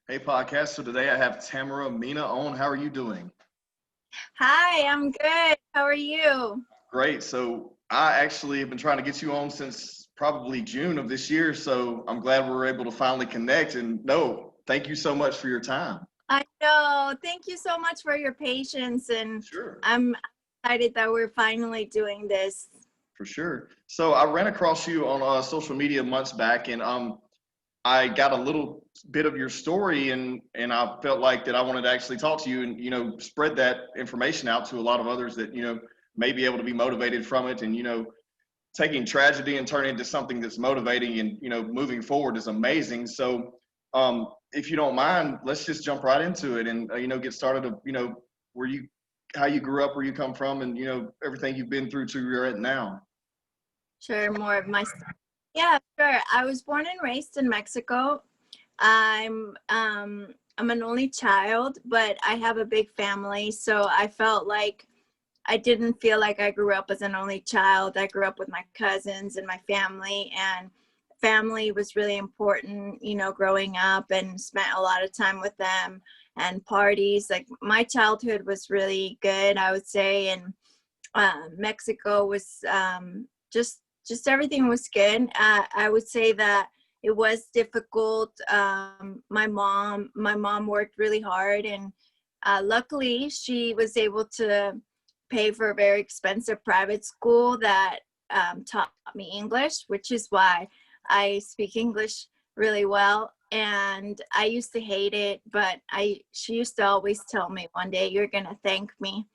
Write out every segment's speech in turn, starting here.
Hey, podcast. So today I have Tamara Mena on. How are you doing? Hi, I'm good. How are you? Great. So I actually have been trying to get you on since probably June of this year. So I'm glad we were able to finally connect. And no, thank you so much for your time. I know. Thank you so much for your patience, and Sure. I'm excited that we're finally doing this. For sure. So I ran across you on social media months back, and I got a little bit of your story, and I felt like that I wanted to actually talk to you and spread that information out to a lot of others that may be able to be motivated from it, and taking tragedy and turning it into something that's motivating and moving forward is amazing. So if you don't mind, let's just jump right into it and get started of where you how you grew up, where you come from, and everything you've been through to where you're at now. Share more of my story. Yeah, sure. I was born and raised in Mexico. I'm an only child, but I have a big family, so I felt like I didn't feel like I grew up as an only child. I grew up with my cousins and my family, and family was really important, growing up, and spent a lot of time with them and parties. Like, my childhood was really good, I would say. And Mexico was just everything was good. I would say that it was difficult. My mom worked really hard, and luckily she was able to pay for a very expensive private school that taught me English, which is why I speak English really well. And I used to hate it, but she used to always tell me, one day you're gonna thank me.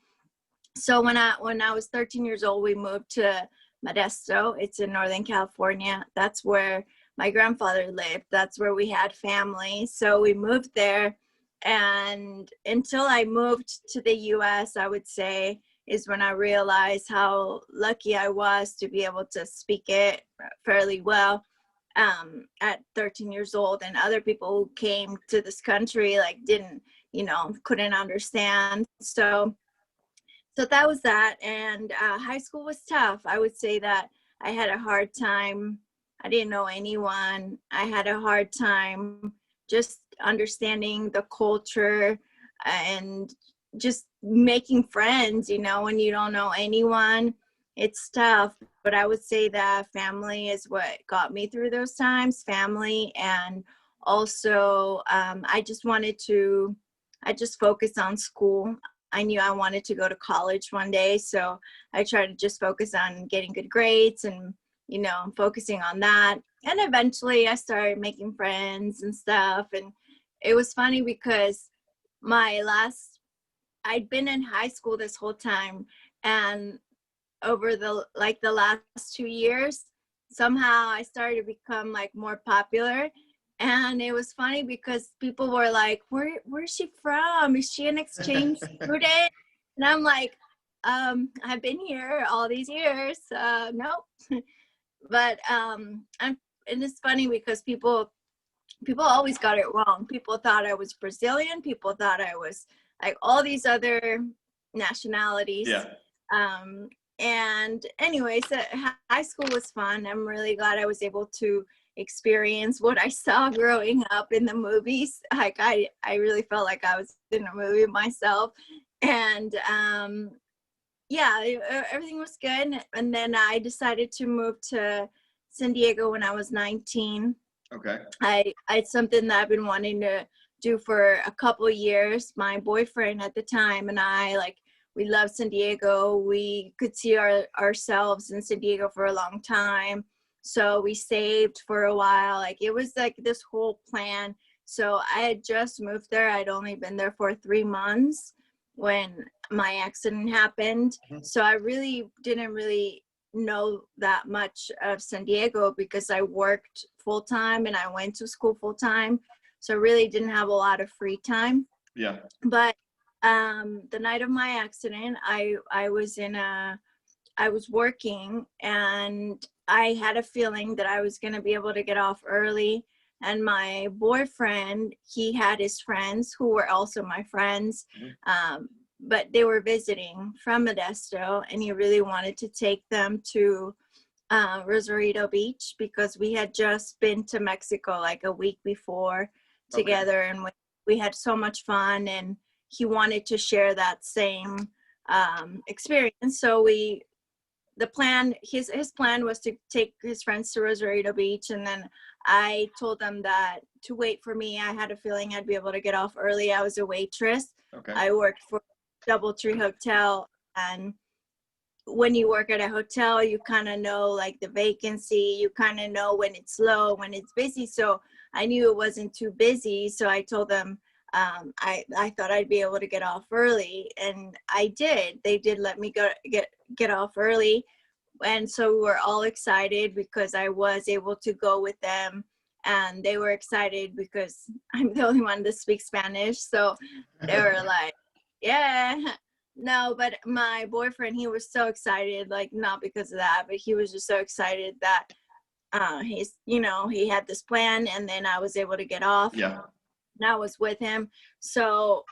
So when I was 13 years old, we moved to Modesto. It's in Northern California. That's where my grandfather lived. That's where we had family. So we moved there. And until I moved to the US, I would say, is when I realized how lucky I was to be able to speak it fairly well at 13 years old. And other people who came to this country like didn't, couldn't understand. So that was that. And high school was tough. I would say that I had a hard time. I didn't know anyone. I had a hard time just understanding the culture and just making friends. When you don't know anyone, it's tough. But I would say that family is what got me through those times. Family. And also I just focused on school. I knew I wanted to go to college one day, so I tried to just focus on getting good grades and, focusing on that. And eventually I started making friends and stuff. And it was funny because I'd been in high school this whole time, and over the last 2 years, somehow I started to become like more popular. And it was funny because people were like, where's she from? Is she an exchange student? And I'm like, I've been here all these years. Nope. But and it's funny because people always got it wrong. People thought I was Brazilian. People thought I was like all these other nationalities. Yeah. And anyways, high school was fun. I'm really glad I was able to experience what I saw growing up in the movies. Like, I really felt like I was in a movie myself. And yeah, everything was good. And then I decided to move to San Diego when I was 19. Okay. It's something that I've been wanting to do for a couple of years. My boyfriend at the time and I, like, we loved San Diego. We could see ourselves in San Diego for a long time. So we saved for a while. Like, it was like this whole plan. So I had just moved there. I'd only been there for 3 months when my accident happened. Mhm. So I really didn't really know that much of San Diego because I worked full time and I went to school full time. So I really didn't have a lot of free time. Yeah. But the night of my accident, I was working, and I had a feeling that I was going to be able to get off early. And my boyfriend, he had his friends who were also my friends, but they were visiting from Modesto, and he really wanted to take them to Rosarito Beach because we had just been to Mexico like a week before. Okay. together, and we had so much fun, and he wanted to share that same experience. So his plan was to take his friends to Rosarito Beach, and then I told them that to wait for me. I had a feeling I'd be able to get off early. I was a waitress. Okay. I worked for DoubleTree Hotel, and when you work at a hotel, you kind of know like the vacancy, you kind of know when it's low, when it's busy. So I knew it wasn't too busy. So I told them I thought I'd be able to get off early, and I did. They did let me get off early. And so we were all excited because I was able to go with them, and they were excited because I'm the only one that speaks Spanish. So they were like, yeah. No, but my boyfriend, he was so excited, like not because of that, but he was just so excited that he had this plan, and then I was able to get off. Yeah. And I was with him. So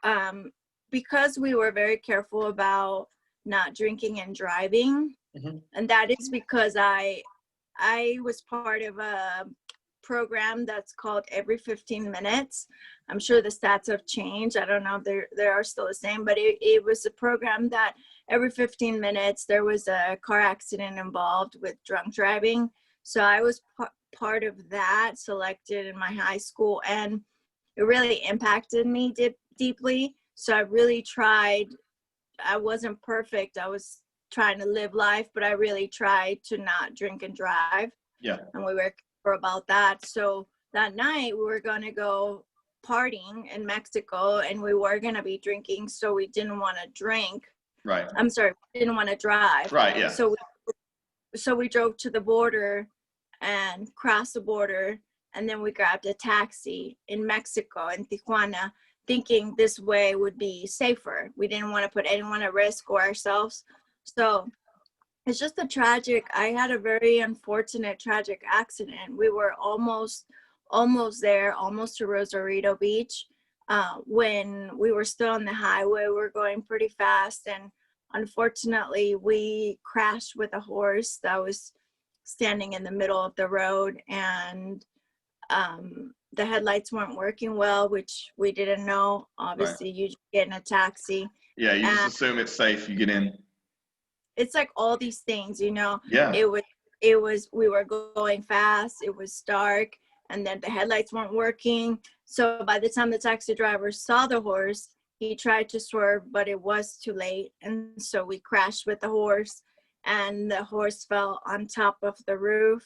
because we were very careful about not drinking and driving, and that is because I was part of a program that's called Every 15 Minutes. I'm sure the stats have changed. I don't know if they are still the same, but it was a program that every 15 minutes there was a car accident involved with drunk driving. So I was part of that, selected in my high school, and it really impacted me deeply. So I really tried. I wasn't perfect. I was trying to live life, but I really tried to not drink and drive. Yeah. And we were careful about that. So that night we were going to go partying in Mexico, and we were going to be drinking. So we didn't want to drink. Right. I'm sorry, we didn't want to drive. Right. Yeah. So we drove to the border and crossed the border, and then we grabbed a taxi in Mexico, in Tijuana, thinking this way would be safer. We didn't want to put anyone at risk or ourselves. So it's just I had a very unfortunate, tragic accident. We were almost there, almost to Rosarito Beach. When we were still on the highway, we were going pretty fast, and unfortunately we crashed with a horse that was standing in the middle of the road, and the headlights weren't working well, which we didn't know. Obviously, you just get in a taxi. Yeah, you just And assume it's safe. You get in. it's like all these things, Yeah. We were going fast, it was dark, and then the headlights weren't working. So by the time the taxi driver saw the horse, he tried to swerve, but it was too late. And so we crashed with the horse, and the horse fell on top of the roof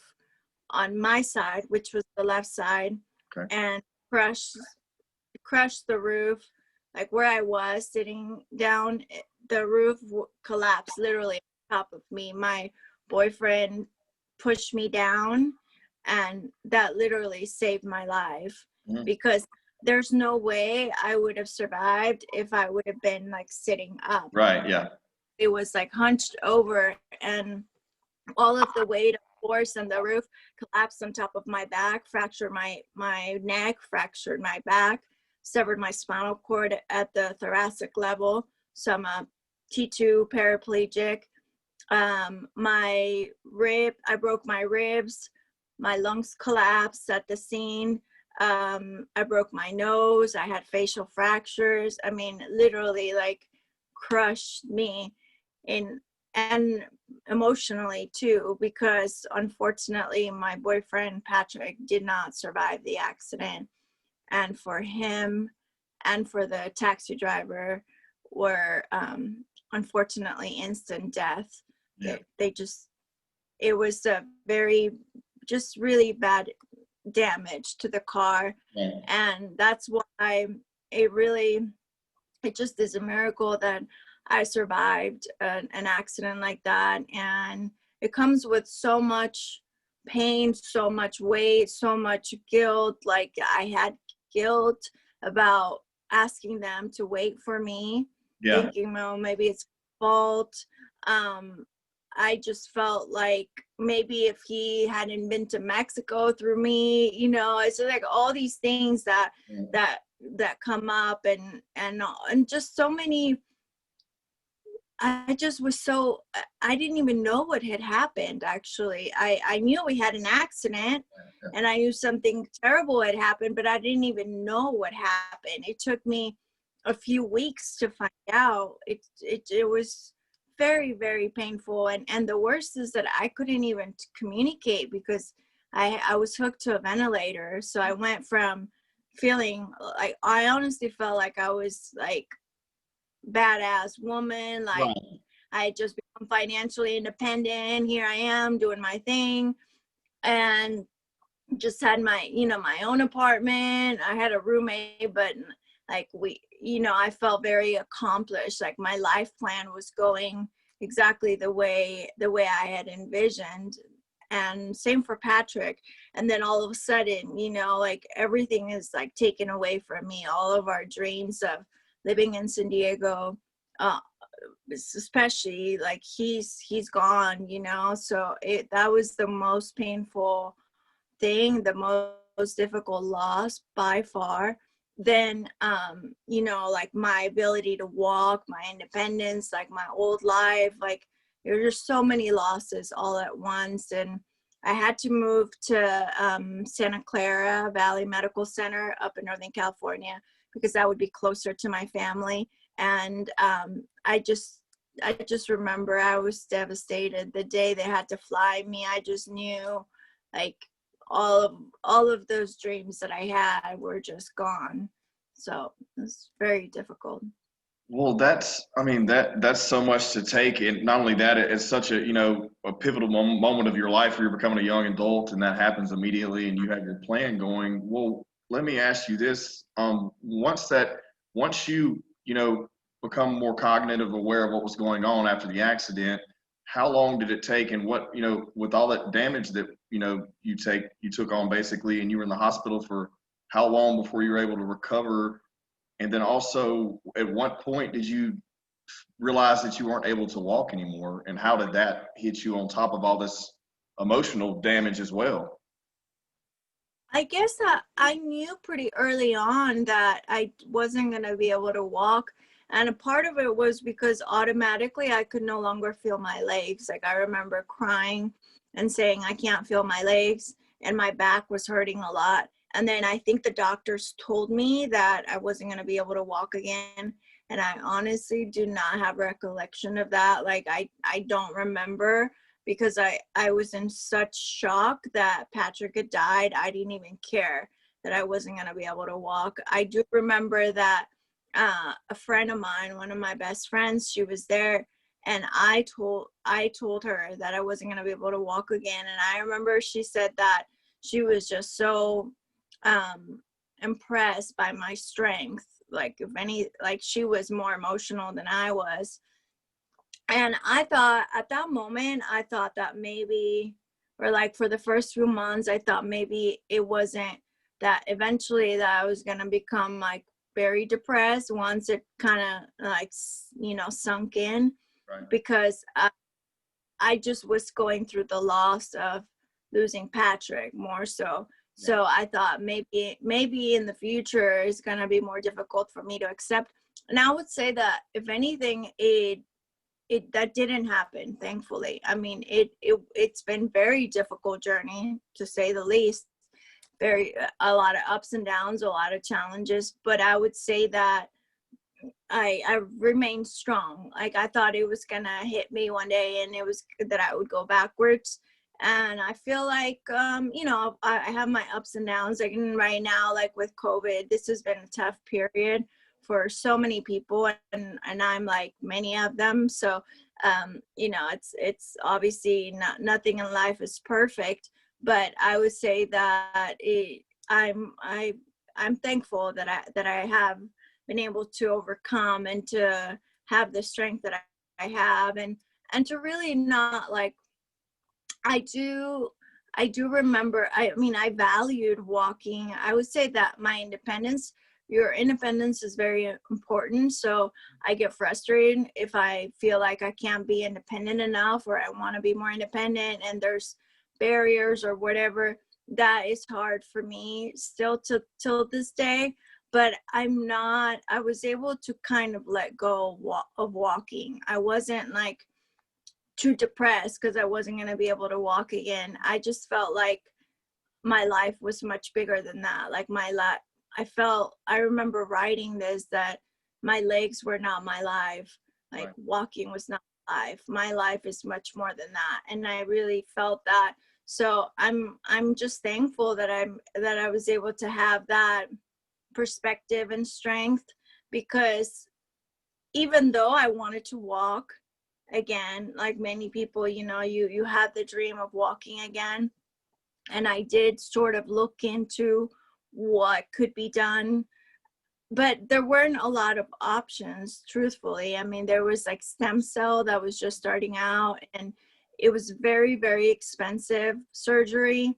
on my side, which was the left side. Okay. And crushed the roof. Like where I was sitting down, the roof collapsed literally on top of me. My boyfriend pushed me down, and that literally saved my life. Because there's no way I would have survived if I would have been like sitting up. Right. Yeah. It was like hunched over, and all of the weight of force and the roof collapsed on top of my back, fractured my neck, fractured my back, severed my spinal cord at the thoracic level. So I'm a T2 paraplegic. I broke my ribs, my lungs collapsed at the scene. I broke my nose. I had facial fractures. I mean, literally like crushed me and emotionally too, because unfortunately my boyfriend Patrick did not survive the accident, and for him and for the taxi driver were unfortunately instant death. Yeah. It was a very just really bad damage to the car. Yeah. And that's why it just is a miracle that I survived an accident like that. And it comes with so much pain, so much weight, so much guilt. Like I had guilt about asking them to wait for me, thinking, well, maybe it's fault. I just felt like maybe if he hadn't been to Mexico through me, it's like all these things that come up, and just so many. I just was so, I didn't even know what had happened, actually. I knew we had an accident and I knew something terrible had happened, but I didn't even know what happened. It took me a few weeks to find out. It was very, very painful. And the worst is that I couldn't even communicate because I was hooked to a ventilator. So I went from feeling like, I honestly felt like I was like badass woman, like Right. I had just become financially independent. Here I am doing my thing, and just had my, my own apartment. I had a roommate, but like I felt very accomplished. Like my life plan was going exactly the way I had envisioned. And same for Patrick. And then all of a sudden, like everything is like taken away from me. All of our dreams of living in San Diego, uh, especially, like he's gone, so that was the most painful thing, the most difficult loss by far. Then like my ability to walk, my independence, like my old life, like there were just so many losses all at once. And I had to move to Santa Clara Valley Medical Center up in Northern California because that would be closer to my family. And I just remember I was devastated the day they had to fly me. I just knew, like, all of those dreams that I had were just gone. So it's very difficult. Well, I mean, that's so much to take, and not only that, it's such a, a pivotal moment of your life where you're becoming a young adult, and that happens immediately, and you have your plan going. Well, let me ask you this: once you, become more cognitive, aware of what was going on after the accident, how long did it take, and what, with all that damage that you took on basically, and you were in the hospital for how long before you were able to recover? And then also, at what point did you realize that you weren't able to walk anymore? And how did that hit you on top of all this emotional damage as well? I guess that I knew pretty early on that I wasn't going to be able to walk. And a part of it was because automatically I could no longer feel my legs. Like I remember crying and saying, I can't feel my legs. And my back was hurting a lot. And then I think the doctors told me that I wasn't going to be able to walk again. And I honestly do not have recollection of that. Like I don't remember because I was in such shock that Patrick had died. I didn't even care that I wasn't going to be able to walk. I do remember that a friend of mine, one of my best friends, she was there, and I told her that I wasn't going to be able to walk again. And I remember she said that she was just so impressed by my strength. Like if any, like she was more emotional than I was. And I thought at that moment, I thought that maybe, or like for the first few months, I thought maybe it wasn't that eventually that I was going to become like very depressed once it kind of like, sunk in, Right. because I just was going through the loss of losing Patrick more so. Yeah. So I thought maybe in the future it's going to be more difficult for me to accept. And I would say that if anything, it that didn't happen, thankfully. I mean, it's been very difficult journey, to say the least. A lot of ups and downs, a lot of challenges, but I would say that I remained strong. Like I thought it was gonna hit me one day and it was that I would go backwards. And I feel like I have my ups and downs. Like right now, like with COVID, this has been a tough period for so many people, and I'm like many of them. So it's obviously nothing in life is perfect, but I would say that I'm thankful that I have been able to overcome and to have the strength that I have, and to really not like, I do remember, I mean, I valued walking. I would say that your independence is very important. So I get frustrated if I feel like I can't be independent enough, or I want to be more independent and there's barriers or whatever. That is hard for me still to till this day. but I was able to kind of let go of walking. I wasn't like too depressed because I wasn't going to be able to walk again. I just felt like my life was much bigger than that. Like I remember writing this, that my legs were not my life. Like Right. walking was not my life. My life is much more than that. And I really felt that. So I'm just thankful that I was able to have that perspective and strength, because even though I wanted to walk again, like many people, you had the dream of walking again. And I did sort of look into what could be done, but there weren't a lot of options, truthfully. I mean, there was like stem cell that was just starting out, and it was very, very expensive surgery.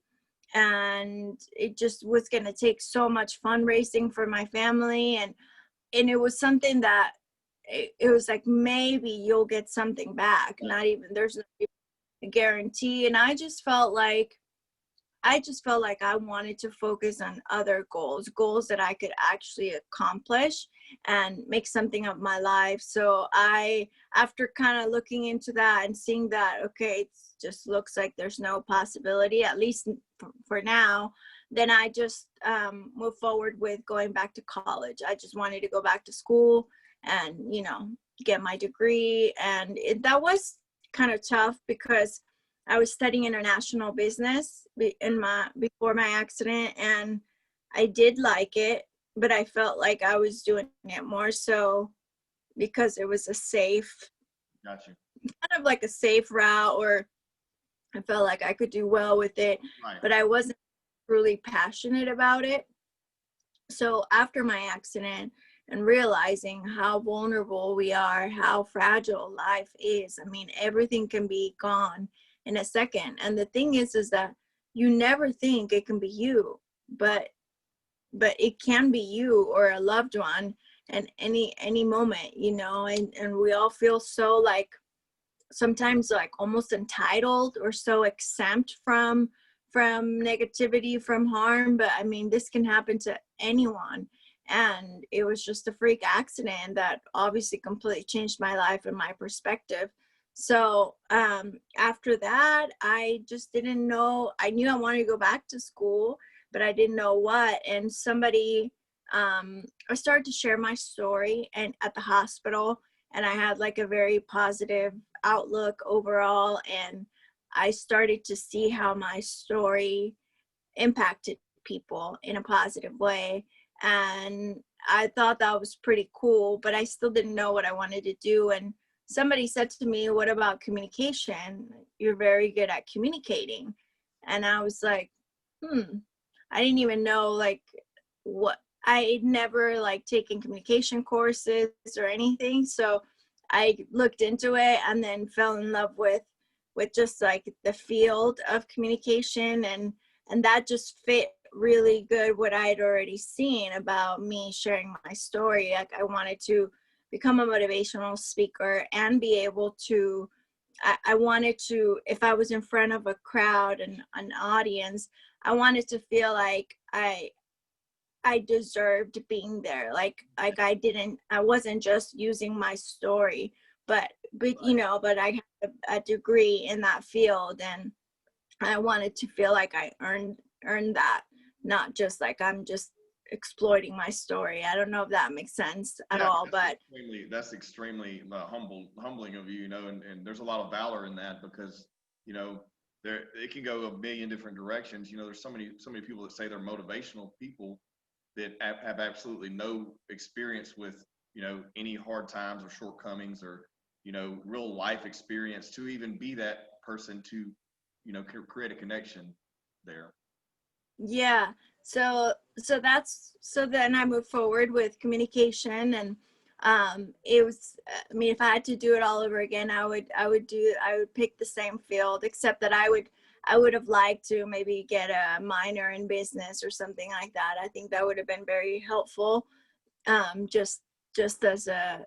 And it just was going to take so much fundraising for my family. And it was something that it was like, maybe you'll get something back. Not even, there's no guarantee. And I just felt like I wanted to focus on other goals that I could actually accomplish and make something of my life. So after kind of looking into that and seeing that, okay, it just looks like there's no possibility, at least for now, then I just moved forward with going back to college. I just wanted to go back to school and, get my degree. And that was kind of tough because I was studying international business before my accident, and I did like it, but I felt like I was doing it more so because it was Got you. kind of like a safe route, or I felt like I could do well with it, Right. but I wasn't really passionate about it. So after my accident and realizing how vulnerable we are, how fragile life is, I mean, everything can be gone in a second. And the thing is that you never think it can be you, but it can be you or a loved one at any moment, and we all feel so like sometimes like almost entitled or so exempt from negativity, from harm. But I mean, this can happen to anyone. And it was just a freak accident that obviously completely changed my life and my perspective. So after that, I just didn't know. I knew I wanted to go back to school, but I didn't know what. And I started to share my story and at the hospital, and I had like a very positive outlook overall. And I started to see how my story impacted people in a positive way. And I thought that was pretty cool, but I still didn't know what I wanted to do. And somebody said to me, "What about communication? You're very good at communicating." And I was like, I didn't even know like what, I never like taken communication courses or anything. So I looked into it and then fell in love with just like the field of communication, and that just fit really good what I had already seen about me sharing my story. Like I wanted to become a motivational speaker and be able to, I wanted to, if I was in front of a crowd and an audience, I wanted to feel like I deserved being there. Like I wasn't just using my story, but but I have a degree in that field, and I wanted to feel like I earned that, not just like I'm just exploiting my story. I don't know if that makes sense at Yeah, all, but that's extremely humbling of you, and there's a lot of valor in that because you know there it can go a million different directions. There's so many people that say they're motivational people that have absolutely no experience with any hard times or shortcomings or real life experience to even be that person to create a connection there. yeah. So then I moved forward with communication, and it was, I mean, if I had to do it all over again, I would pick the same field, except that I would have liked to maybe get a minor in business or something like that. I think that would have been very helpful. Just as a,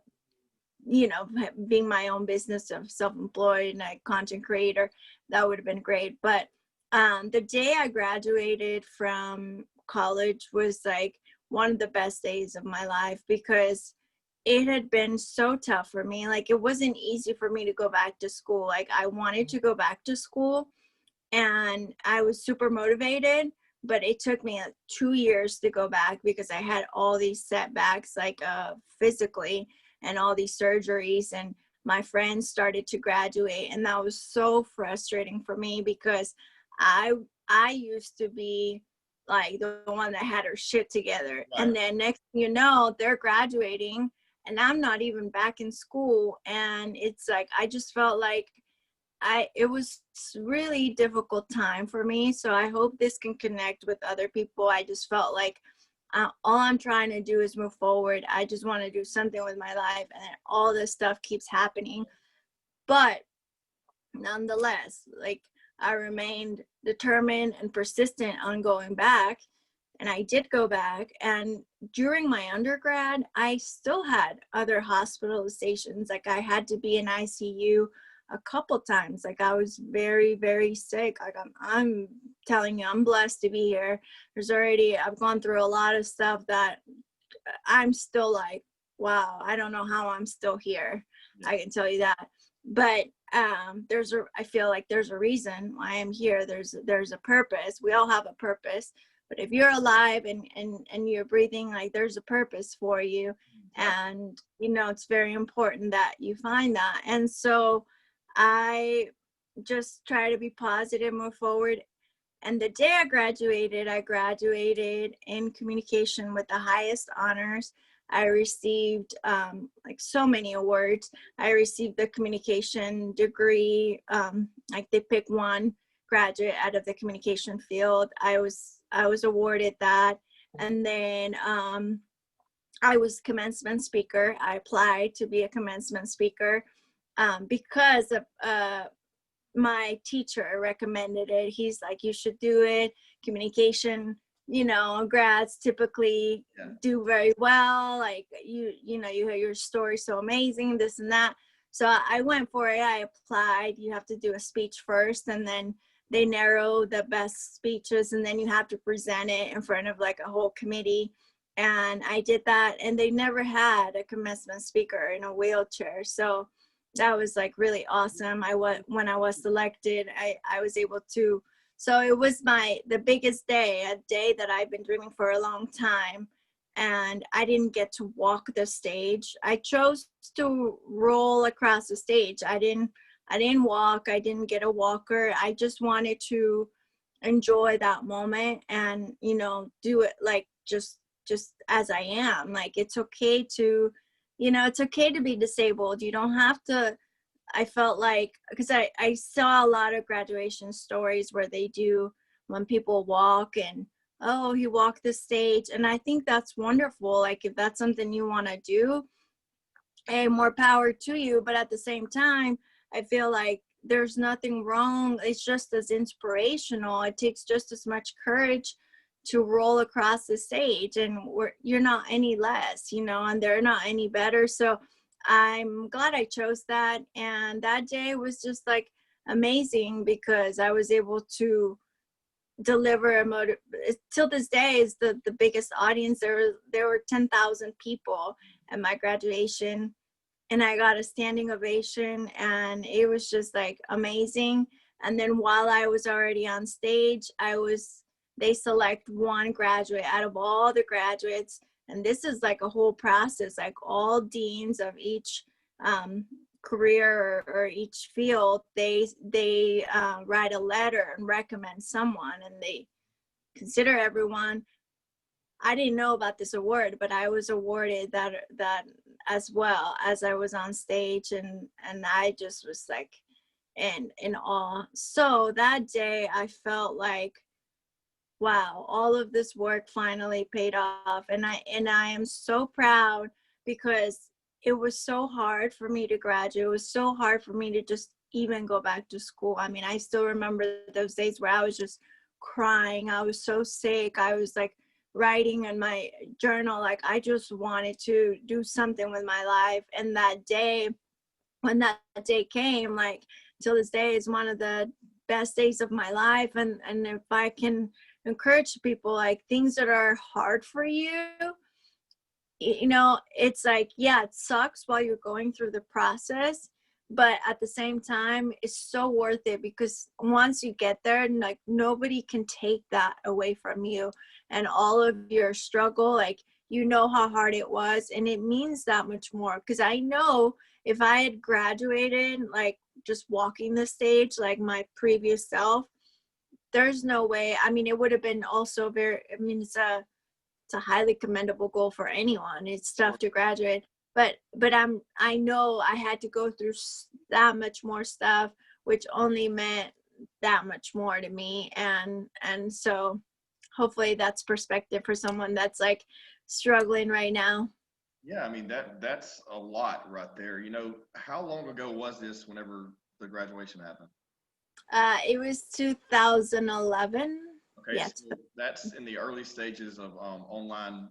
being my own business of self-employed and a content creator, that would have been great. But the day I graduated from college was like one of the best days of my life, because it had been so tough for me. Like, it wasn't easy for me to go back to school. Like, I wanted to go back to school and I was super motivated, but it took me 2 years to go back because I had all these setbacks, like physically, and all these surgeries, and my friends started to graduate, and that was so frustrating for me because I I used to be like the one that had her shit together, Right. and then next thing you know, they're graduating and I'm not even back in school, and it's like I just felt like it was really difficult time for me. So I hope this can connect with other people. I just felt like all I'm trying to do is move forward. I just want to do something with my life, and all this stuff keeps happening. But nonetheless, like, I remained determined and persistent on going back, and I did go back. And during my undergrad, I still had other hospitalizations. Like, I had to be in ICU a couple times. Like, I was very, very sick. Like, I'm telling you, I'm blessed to be here. I've gone through a lot of stuff that I'm still like, wow, I don't know how I'm still here. I can tell you that. But I feel like there's a reason why I'm here. There's a purpose. We all have a purpose. But if you're alive and you're breathing, like, there's a purpose for you. And, it's very important that you find that. And so I just try to be positive, move forward. And the day I graduated in communication with the highest honors. I received like so many awards. I received the communication degree. Like, they pick one graduate out of the communication field. I was awarded that. And then I was commencement speaker. I applied to be a commencement speaker because of my teacher recommended it. He's like, you should do it. Communication, grads typically do very well. Like, you hear your story so amazing, this and that. So I went for it. I applied. You have to do a speech first, and then they narrow the best speeches, and then you have to present it in front of like a whole committee. And I did that, and they never had a commencement speaker in a wheelchair. So that was like really awesome. When I was selected, I was able to, so it was the biggest day, a day that I've been dreaming for a long time. And I didn't get to walk the stage. I chose to roll across the stage. I didn't walk. I didn't get a walker. I just wanted to enjoy that moment and, do it like just as I am. Like, it's okay to, it's okay to be disabled. You don't have to. I felt like, because I saw a lot of graduation stories where they do, when people walk and, oh, he walked the stage. And I think that's wonderful. Like, if that's something you want to do, hey, more power to you. But at the same time, I feel like there's nothing wrong. It's just as inspirational. It takes just as much courage to roll across the stage, and you're not any less, and they're not any better. So I'm glad I chose that. And that day was just like amazing because I was able to deliver till this day is the biggest audience. There were 10,000 people at my graduation, and I got a standing ovation, and it was just like amazing. And then while I was already on stage, they select one graduate out of all the graduates. And this is like a whole process, like all deans of each career or each field, they write a letter and recommend someone, and they consider everyone. I didn't know about this award, but I was awarded that as well as I was on stage, and I just was like in awe. So that day I felt like, wow, all of this work finally paid off. And I am so proud because it was so hard for me to graduate. It was so hard for me to just even go back to school. I mean, I still remember those days where I was just crying. I was so sick. I was like writing in my journal, like, I just wanted to do something with my life. And that day, when that day came, like, till this day is one of the best days of my life. And if I can encourage people, like things that are hard for you, it's like, yeah, it sucks while you're going through the process, but at the same time, it's so worth it, because once you get there, like nobody can take that away from you, and all of your struggle, like, how hard it was, and it means that much more. Because I know if I had graduated, like just walking the stage like my previous self, there's no way. I mean, it would have been also very, I mean, it's a highly commendable goal for anyone. It's tough to graduate, but I know I had to go through that much more stuff, which only meant that much more to me. And so hopefully that's perspective for someone that's like struggling right now. Yeah, I mean that's a lot right there. How long ago was this whenever the graduation happened? It was 2011. Okay, Yeah. so that's in the early stages of online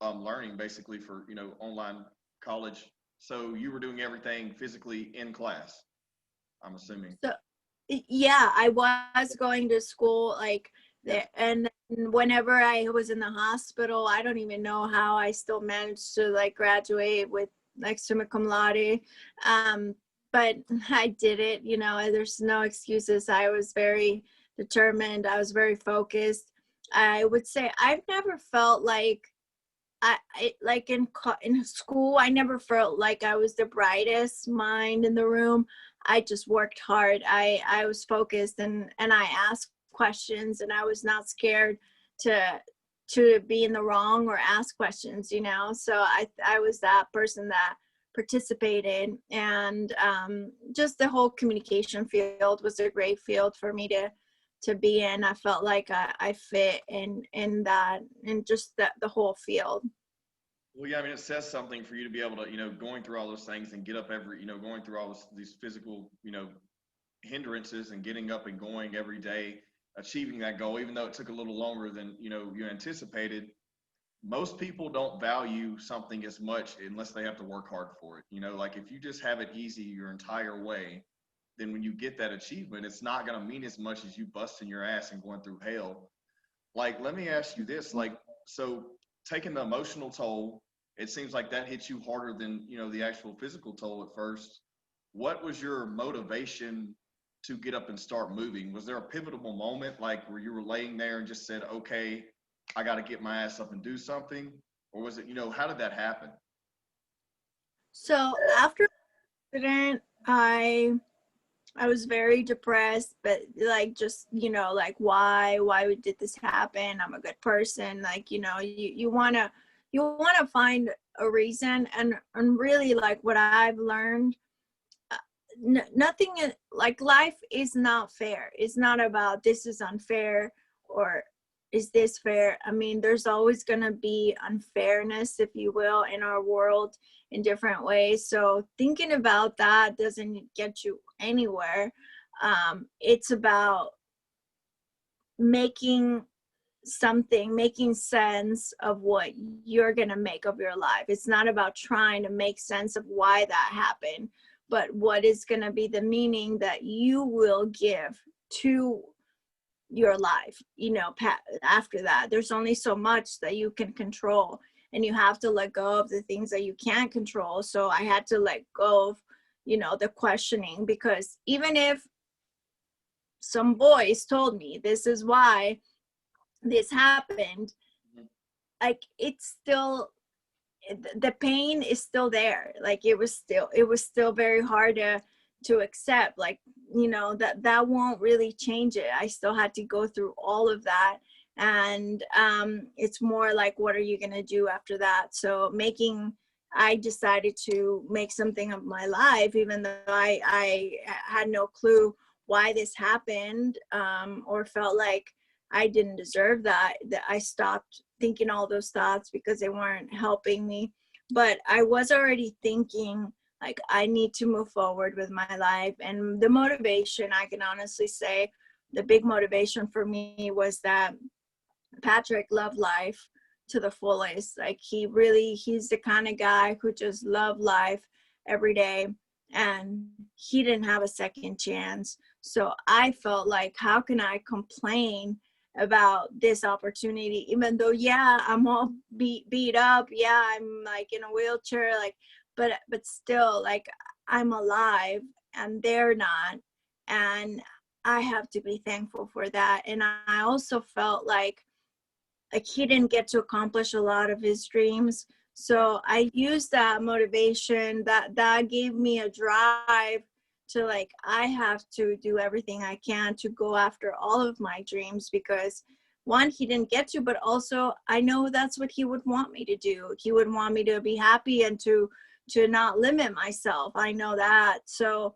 learning, basically, for online college. So you were doing everything physically in class, I'm assuming. So yeah, I was going to school like Yeah. there, and whenever I was in the hospital, I don't even know how I still managed to like graduate with like summa cum laude. Um, but I did it, there's no excuses. I was very determined. I was very focused. I would say I've never felt like like in school, I never felt like I was the brightest mind in the room. I just worked hard. I was focused, and I asked questions, and I was not scared to be in the wrong or ask questions. So I was that person that participated, and just the whole communication field was a great field for me to be in. I felt like I fit in that, in just the whole field. Well, yeah, I mean, it says something for you to be able to, going through all those things and get up every, going through all these physical, hindrances and getting up and going every day, achieving that goal, even though it took a little longer than, you anticipated. Most people don't value something as much unless they have to work hard for it. Like if you just have it easy your entire way, then when you get that achievement, it's not going to mean as much as you busting your ass and going through hell. Like, let me ask you this, like, so taking the emotional toll, it seems like that hits you harder than, the actual physical toll at first. What was your motivation to get up and start moving? Was there a pivotal moment, like where you were laying there and just said, okay, I got to get my ass up and do something? Or was it, how did that happen? So after the accident, I was very depressed, but like just like why did this happen? I'm a good person. Like you wanna find a reason, and really like what I've learned. Nothing like life is not fair. It's not about this is unfair or is this fair. I mean, there's always going to be unfairness, if you will, in our world in different ways. So thinking about that doesn't get you anywhere. It's about making making sense of what you're going to make of your life. It's not about trying to make sense of why that happened, but what is going to be the meaning that you will give to your life. After that, there's only so much that you can control, and you have to let go of the things that you can't control. So I had to let go of the questioning, because even if some voice told me this is why this happened, like it's still, the pain is still there. Like it was still very hard to accept, like that won't really change it. I still had to go through all of that, and it's more like, what are you going to do after that? So I decided to make something of my life, even though I had no clue why this happened, or felt like I didn't deserve that I stopped thinking all those thoughts because they weren't helping me. But I was already thinking, like, I need to move forward with my life. And the motivation, I can honestly say, the big motivation for me was that Patrick loved life to the fullest. Like he's the kind of guy who just loved life every day, and he didn't have a second chance. So I felt like, how can I complain about this opportunity, even though, yeah, I'm all beat up. Yeah, I'm like in a wheelchair, like, but still, like, I'm alive and they're not. And I have to be thankful for that. And I also felt like he didn't get to accomplish a lot of his dreams. So I used that motivation, that gave me a drive to, like, I have to do everything I can to go after all of my dreams, because one, he didn't get to, but also I know that's what he would want me to do. He would want me to be happy and to not limit myself. I know that. So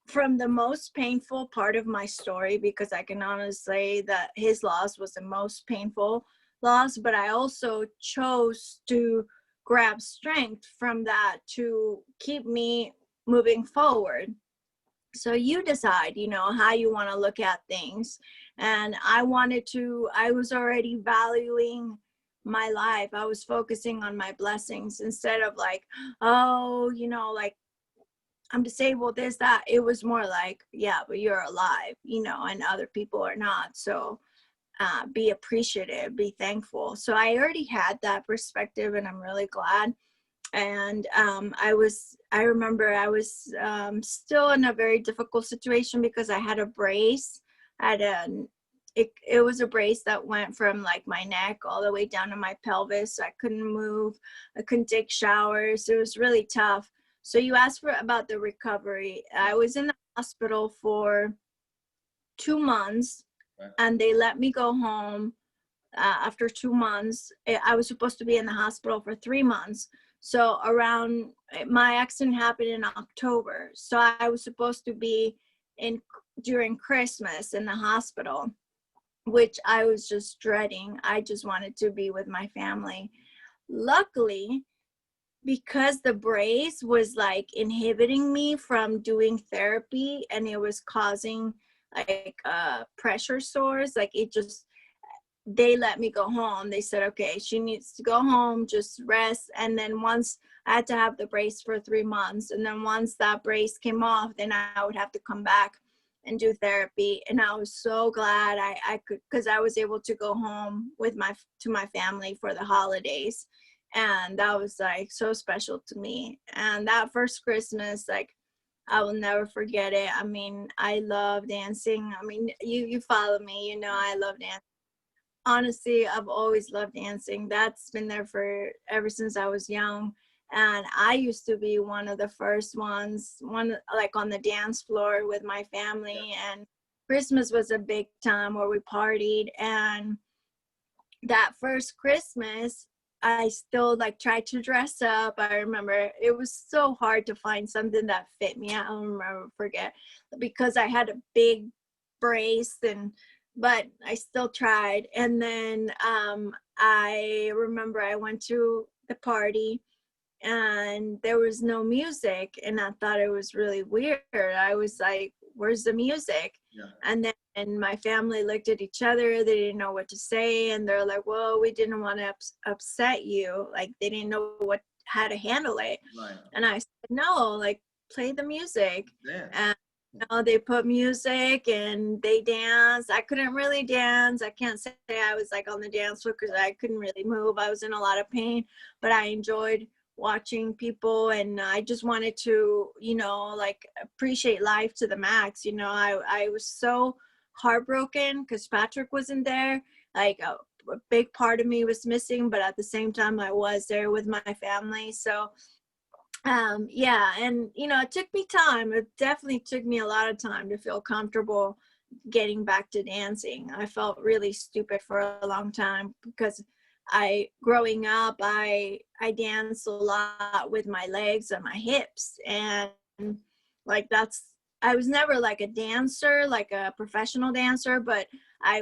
from the most painful part of my story, because I can honestly say that his loss was the most painful loss, but I also chose to grab strength from that to keep me moving forward. So you decide, how you want to look at things. And I was already valuing my life. I was focusing on my blessings instead of like, oh, like, I'm disabled, this, that. It was more like, yeah, but you're alive, and other people are not. So be appreciative, be thankful. So I already had that perspective, and I'm really glad. And I remember I was still in a very difficult situation because I had a brace. I had it was a brace that went from like my neck all the way down to my pelvis. So I couldn't move. I couldn't take showers. It was really tough. So you asked about the recovery. I was in the hospital for 2 months, and they let me go home after 2 months. I was supposed to be in the hospital for 3 months. So my accident happened in October. So I was supposed to be during Christmas in the hospital, which I was just dreading. I just wanted to be with my family. Luckily, because the brace was like inhibiting me from doing therapy, and it was causing like pressure sores, like they let me go home. They said, okay, she needs to go home, just rest. And then once I had to have the brace for 3 months. And then once that brace came off, then I would have to come back and do therapy. And I was so glad I could, because I was able to go home to my family for the holidays. And that was like so special to me. And that first Christmas, like, I will never forget it. I mean, I love dancing. I mean, you follow me, I love dancing. Honestly, I've always loved dancing. That's been there for ever since I was young. And I used to be one of the first ones, like on the dance floor with my family. And Christmas was a big time where we partied. And that first Christmas, I still like tried to dress up. I remember it was so hard to find something that fit me. I don't forget, because I had a big brace, but I still tried. And then I remember I went to the party and there was no music, and I thought it was really weird. I was like, where's the music? Yeah. And then my family looked at each other. They didn't know what to say, and they're like, well, we didn't want to upset you. Like, they didn't know how to handle it. Right. And I said, no, like, play the music. Yeah. And they put music and they danced. I couldn't really dance. I can't say I was like on the dance floor because I couldn't really move. I was in a lot of pain, but I enjoyed watching people, and I just wanted to, like, appreciate life to the max. I was so heartbroken because Patrick wasn't there. Like, a big part of me was missing, but at the same time I was there with my family. So yeah, and it took me time. It definitely took me a lot of time to feel comfortable getting back to dancing. I felt really stupid for a long time because growing up, I danced a lot with my legs and my hips, and like I was never like a dancer, like a professional dancer, but I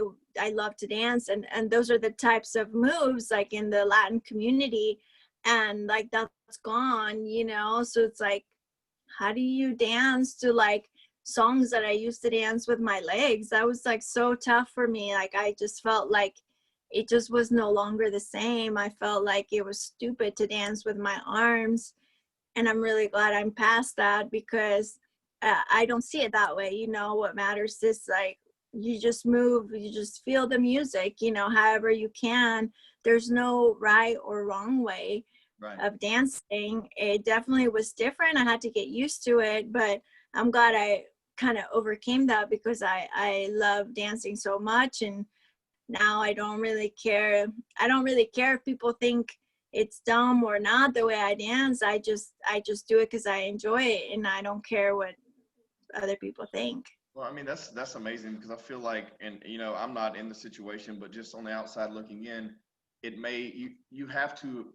love to dance, and those are the types of moves like in the Latin community, and like that's gone, so it's like, how do you dance to like songs that I used to dance with my legs? That was like so tough for me. Like, I just felt like it just was no longer the same. I felt like it was stupid to dance with my arms. And I'm really glad I'm past that, because I don't see it that way. What matters is like you just move, you just feel the music, you know, however you can. There's no right or wrong way Right. of dancing. It definitely was different. I had to get used to it, but I'm glad I kind of overcame that because I love dancing so much. And now I don't really care. I don't really care if people think it's dumb or not the way I dance. I just do it because I enjoy it, and I don't care what other people think. Well, I mean, that's amazing because I feel like, and you know, I'm not in the situation, but just on the outside looking in, it may you have to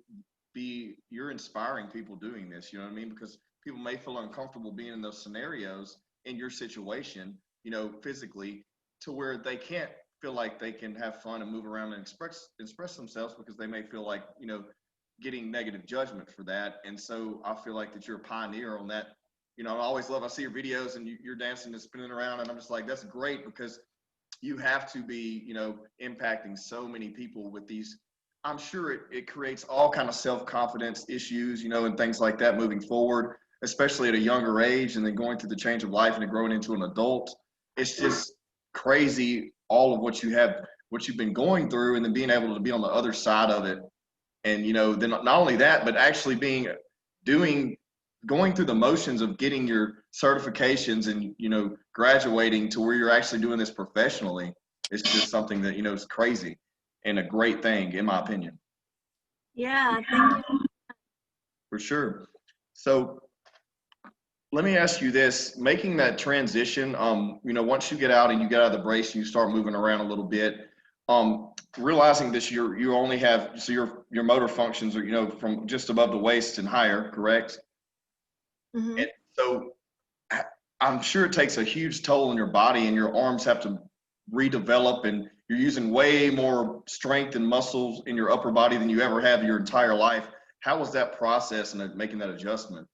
be you're inspiring people doing this. You know what I mean? Because people may feel uncomfortable being in those scenarios in your situation, you know, physically, to where they can't feel like they can have fun and move around and express themselves because they may feel like, you know, getting negative judgment for that. And so I feel like that you're a pioneer on that. You know, I see your videos and you're dancing and spinning around, and I'm just like, that's great because you have to be, you know, impacting so many people with these. I'm sure it creates all kind of self-confidence issues, you know, and things like that moving forward, especially at a younger age, and then going through the change of life and then growing into an adult. It's just crazy all of what what you've been going through, and then being able to be on the other side of it. And you know, then not only that, but actually doing going through the motions of getting your certifications and, you know, graduating to where you're actually doing this professionally. It's just something that, you know, is crazy and a great thing in my opinion. Yeah, thank you. For sure. So let me ask you this, making that transition, you know, once you get out and you get out of the brace and you start moving around a little bit, realizing this, you only have, so your motor functions are, you know, from just above the waist and higher, correct? Hmm. And so I'm sure it takes a huge toll on your body, and your arms have to redevelop, and you're using way more strength and muscles in your upper body than you ever have your entire life. How was that process and making that adjustment?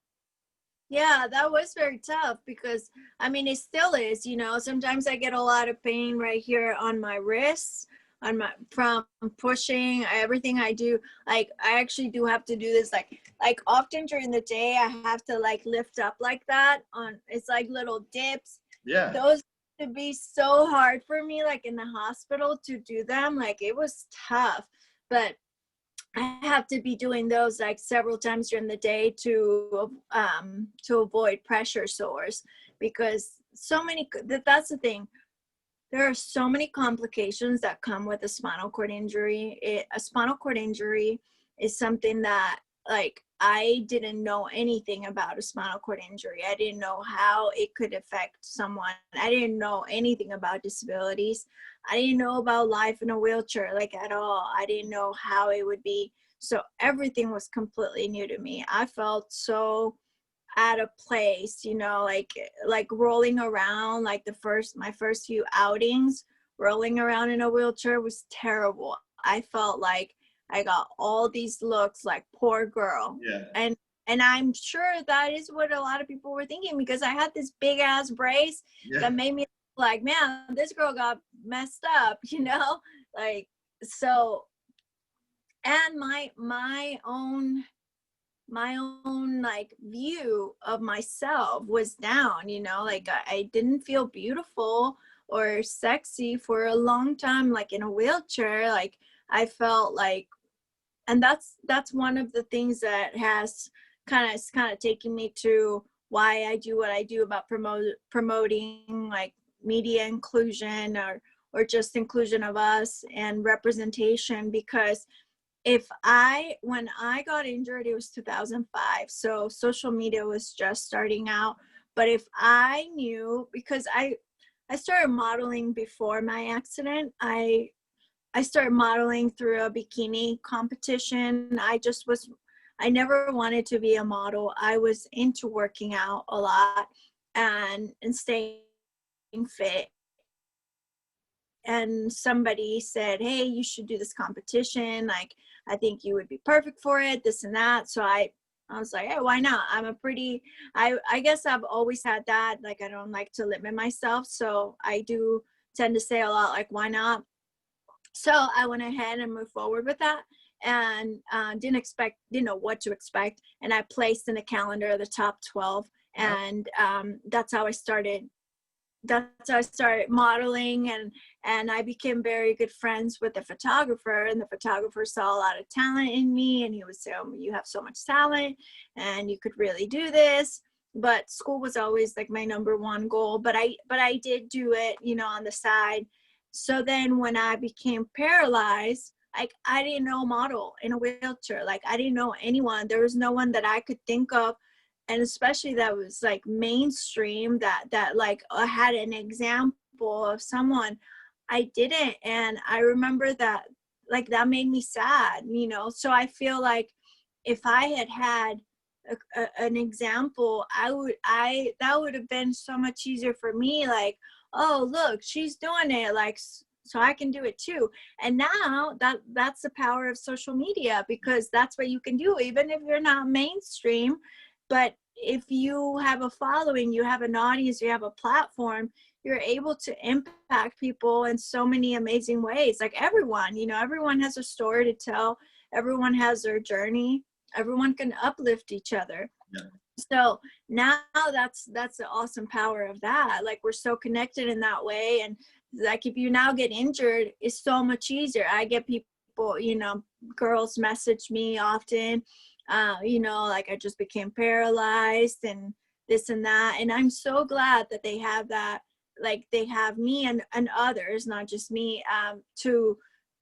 Yeah, that was very tough because I mean it still is, you know. Sometimes I get a lot of pain right here on my wrists, on my from pushing everything I do. Like I actually do have to do this like often during the day I have to like lift up like that on it's like little dips. Yeah, Those to be so hard for me like in the hospital to do them. Like it was tough. But I have to be doing those like several times during the day to avoid pressure sores because so many that's the thing. There are so many complications that come with a spinal cord injury. A spinal cord injury is something that like I didn't know anything about a spinal cord injury. I didn't know how it could affect someone. I didn't know anything about disabilities. I didn't know about life in a wheelchair like at all. I didn't know how it would be. So everything was completely new to me. I felt so out of place, you know, like rolling around like my first few outings, rolling around in a wheelchair was terrible. I felt like I got all these looks like poor girl. yeah, And I'm sure that is what a lot of people were thinking because I had this big ass brace yeah, that made me like, man, this girl got messed up, you know? Like so and my own like view of myself was down, you know, like I didn't feel beautiful or sexy for a long time like in a wheelchair. Like I felt like, and that's one of the things that has kind of taken me to why I do what I do about promoting like media inclusion or just inclusion of us and representation. Because when I got injured, it was 2005. So social media was just starting out. But if I knew, because I started modeling before my accident, I started modeling through a bikini competition. I never wanted to be a model. I was into working out a lot and staying fit. And somebody said, hey, you should do this competition. Like, I think you would be perfect for it, this and that. So I was like, hey, why not? I guess I've always had that. Like, I don't like to limit myself. So I do tend to say a lot, like, why not? So I went ahead and moved forward with that and didn't know what to expect. And I placed in the calendar the top 12. And that's how I started that's how I started modeling, and I became very good friends with the photographer, and the photographer saw a lot of talent in me, and he was saying, you have so much talent and you could really do this. But school was always like my number one goal, but I did do it, you know, on the side. So then when I became paralyzed, like I didn't know a model in a wheelchair. Like I didn't know anyone. There was no one that I could think of, and especially that was like mainstream, that like had an example of someone. I didn't. And I remember that, like, that made me sad, you know. So I feel like if I had had an example, I that would have been so much easier for me. Like, oh look, she's doing it, like, so I can do it too. And now that's the power of social media, because that's what you can do even if you're not mainstream. But if you have a following, you have an audience, you have a platform, you're able to impact people in so many amazing ways. Like everyone, you know, everyone has a story to tell, everyone has their journey, everyone can uplift each other. Yeah. So now that's the awesome power of that. Like we're so connected in that way. And like if you now get injured, it's so much easier. I get people, you know, girls message me often, you know, like I just became paralyzed and this and that. And I'm so glad that they have that. Like they have me and others, not just me, to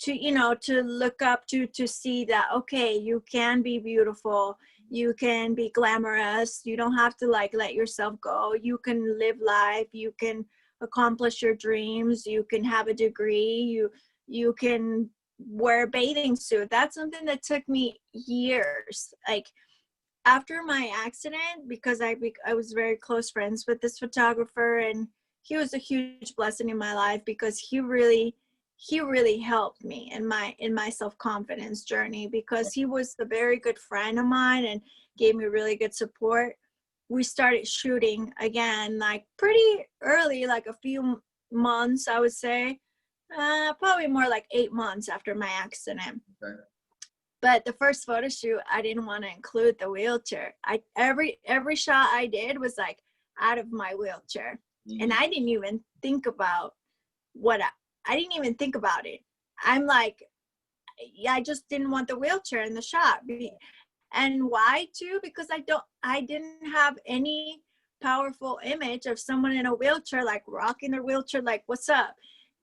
you know, to look up to see that, okay, you can be beautiful, you can be glamorous, you don't have to like let yourself go, you can live life, you can accomplish your dreams, you can have a degree, you can wear a bathing suit. That's something that took me years. Like after my accident, because I was very close friends with this photographer, and he was a huge blessing in my life because he really helped me in my self-confidence journey, because he was a very good friend of mine and gave me really good support. We started shooting again like pretty early, like a few months, I would say, probably more like 8 months after my accident. Okay. But the first photo shoot, I didn't want to include the wheelchair. Every shot I did was like out of my wheelchair. Mm-hmm. And I didn't even think about I didn't even think about it. I'm like, yeah, I just didn't want the wheelchair in the shot. And why too? Because I didn't have any powerful image of someone in a wheelchair, like rocking their wheelchair, like, what's up?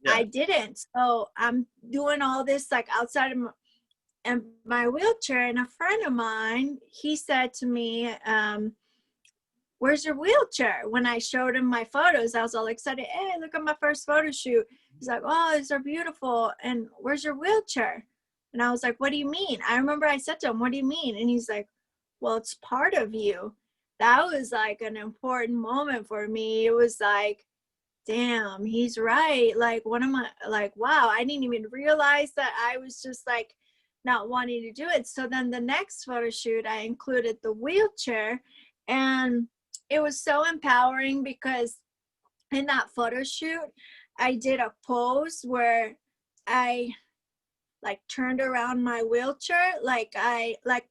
Yeah. I didn't. So I'm doing all this like outside of my wheelchair, and a friend of mine, he said to me, where's your wheelchair? When I showed him my photos, I was all excited. Hey, look at my first photo shoot. He's like, oh, these are beautiful. And where's your wheelchair? And I was like, what do you mean? I remember I said to him, what do you mean? And he's like, well, it's part of you. That was like an important moment for me. It was like, damn, he's right. Like, what am I, like, wow, I didn't even realize that I was just like not wanting to do it. So then the next photo shoot, I included the wheelchair, and it was so empowering because in that photo shoot, I did a pose where I like turned around my wheelchair, like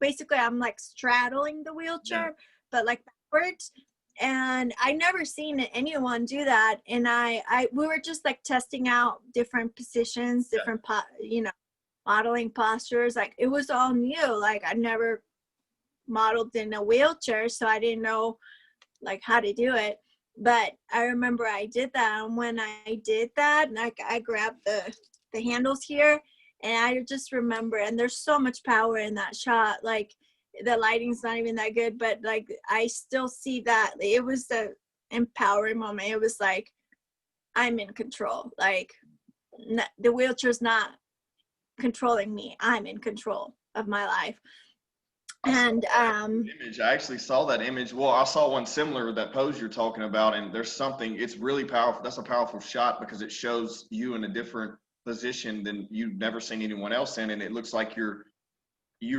basically I'm like straddling the wheelchair, but like backwards. And I never seen anyone do that. And we were just like testing out different positions, different you know, modeling postures. Like it was all new. Like I never modeled in a wheelchair, so I didn't know like how to do it. But I remember I did that, and when I did that, and I grabbed the handles here, and I just remember, and there's so much power in that shot. Like the lighting's not even that good, but like I still see that it was the empowering moment. It was like I'm in control. Like the wheelchair's not controlling me. I'm in control of my life. And image, I actually saw that image. Well, I saw one similar, that pose you're talking about, and there's something, it's really powerful. That's a powerful shot because it shows you in a different position than you've never seen anyone else in, and it looks like you're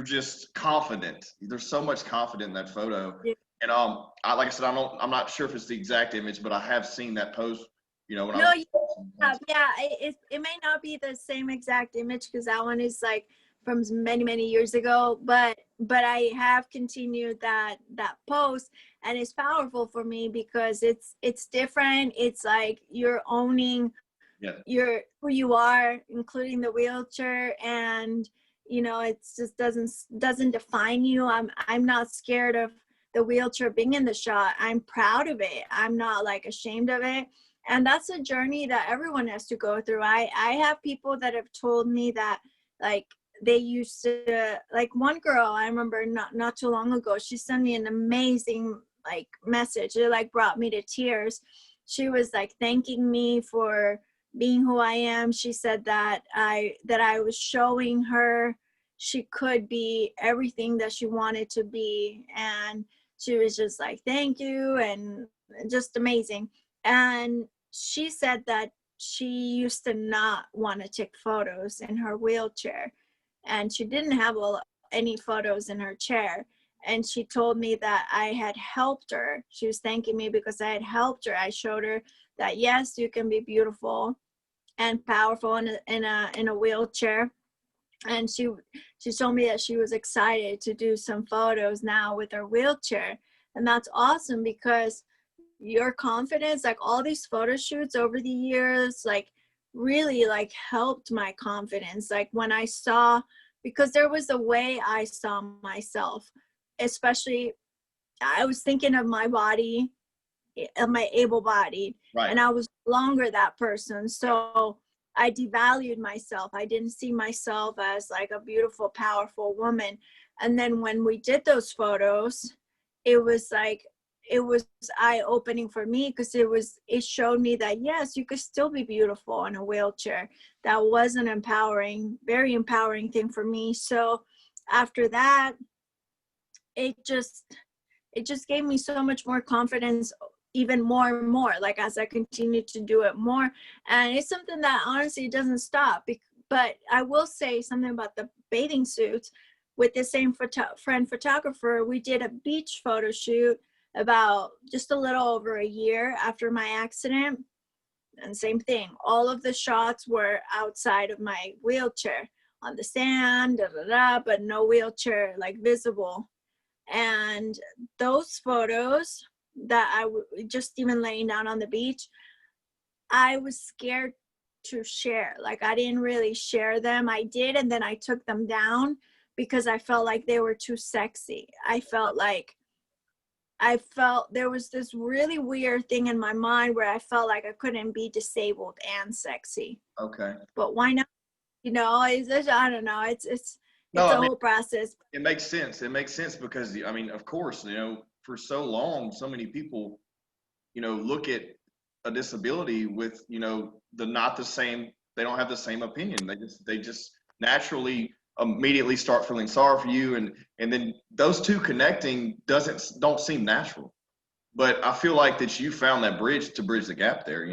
just confident. There's so much confidence in that photo. yeah. And like I said, I'm not sure if it's the exact image, but I have seen that pose, you know, when No, I was yeah, it may not be the same exact image because that one is like from many years ago, but but I have continued that post, and it's powerful for me because it's different. It's like you're owning Yeah. your who you are, including the wheelchair, and it just doesn't define you. I'm not scared of the wheelchair being in the shot. I'm proud of it. I'm not like ashamed of it. And that's a journey that everyone has to go through. I have people that have told me that, like, they used to, like, one girl I remember not too long ago, she sent me an amazing like message. It like brought me to tears. She was like thanking me for being who I am. She said that I was showing her she could be everything that she wanted to be, and she was just like, thank you, and just amazing. And she said that she used to not want to take photos in her wheelchair, and she didn't have any photos in her chair. And she told me that I had helped her. She was thanking me because I had helped her. I showed her that yes, you can be beautiful and powerful in a wheelchair. And she told me that she was excited to do some photos now with her wheelchair. And that's awesome, because your confidence, like all these photo shoots over the years, like really like helped my confidence. Like when I saw, because there was a way I saw myself, especially I was thinking of my body, of my able-bodied, Right. and I was no longer that person. So I devalued myself. I didn't see myself as like a beautiful, powerful woman. And then when we did those photos, it was like, it was eye-opening for me, because it showed me that yes, you could still be beautiful in a wheelchair. That was an empowering, very empowering thing for me. So after that, it just gave me so much more confidence, even more and more, like as I continue to do it more. And it's something that honestly doesn't stop. But I will say something about the bathing suits. With the same friend photographer, we did a beach photo shoot about just a little over a year after my accident. And same thing, all of the shots were outside of my wheelchair, on the sand, but no wheelchair like visible. And those photos that just even laying down on the beach, I was scared to share. Like I didn't really share them. I did, and then I took them down because I felt like they were too sexy. I felt there was this really weird thing in my mind where I felt like I couldn't be disabled and sexy. Okay. But why not? I don't know. No, It's I a mean, whole process. it makes sense. It makes sense because I mean, of course, for so long, so many people, look at a disability with, the not the same. They don't have the same opinion. They just naturally immediately start feeling sorry for you, and then those two connecting don't seem natural. But I feel like that you found that bridge to bridge the gap there.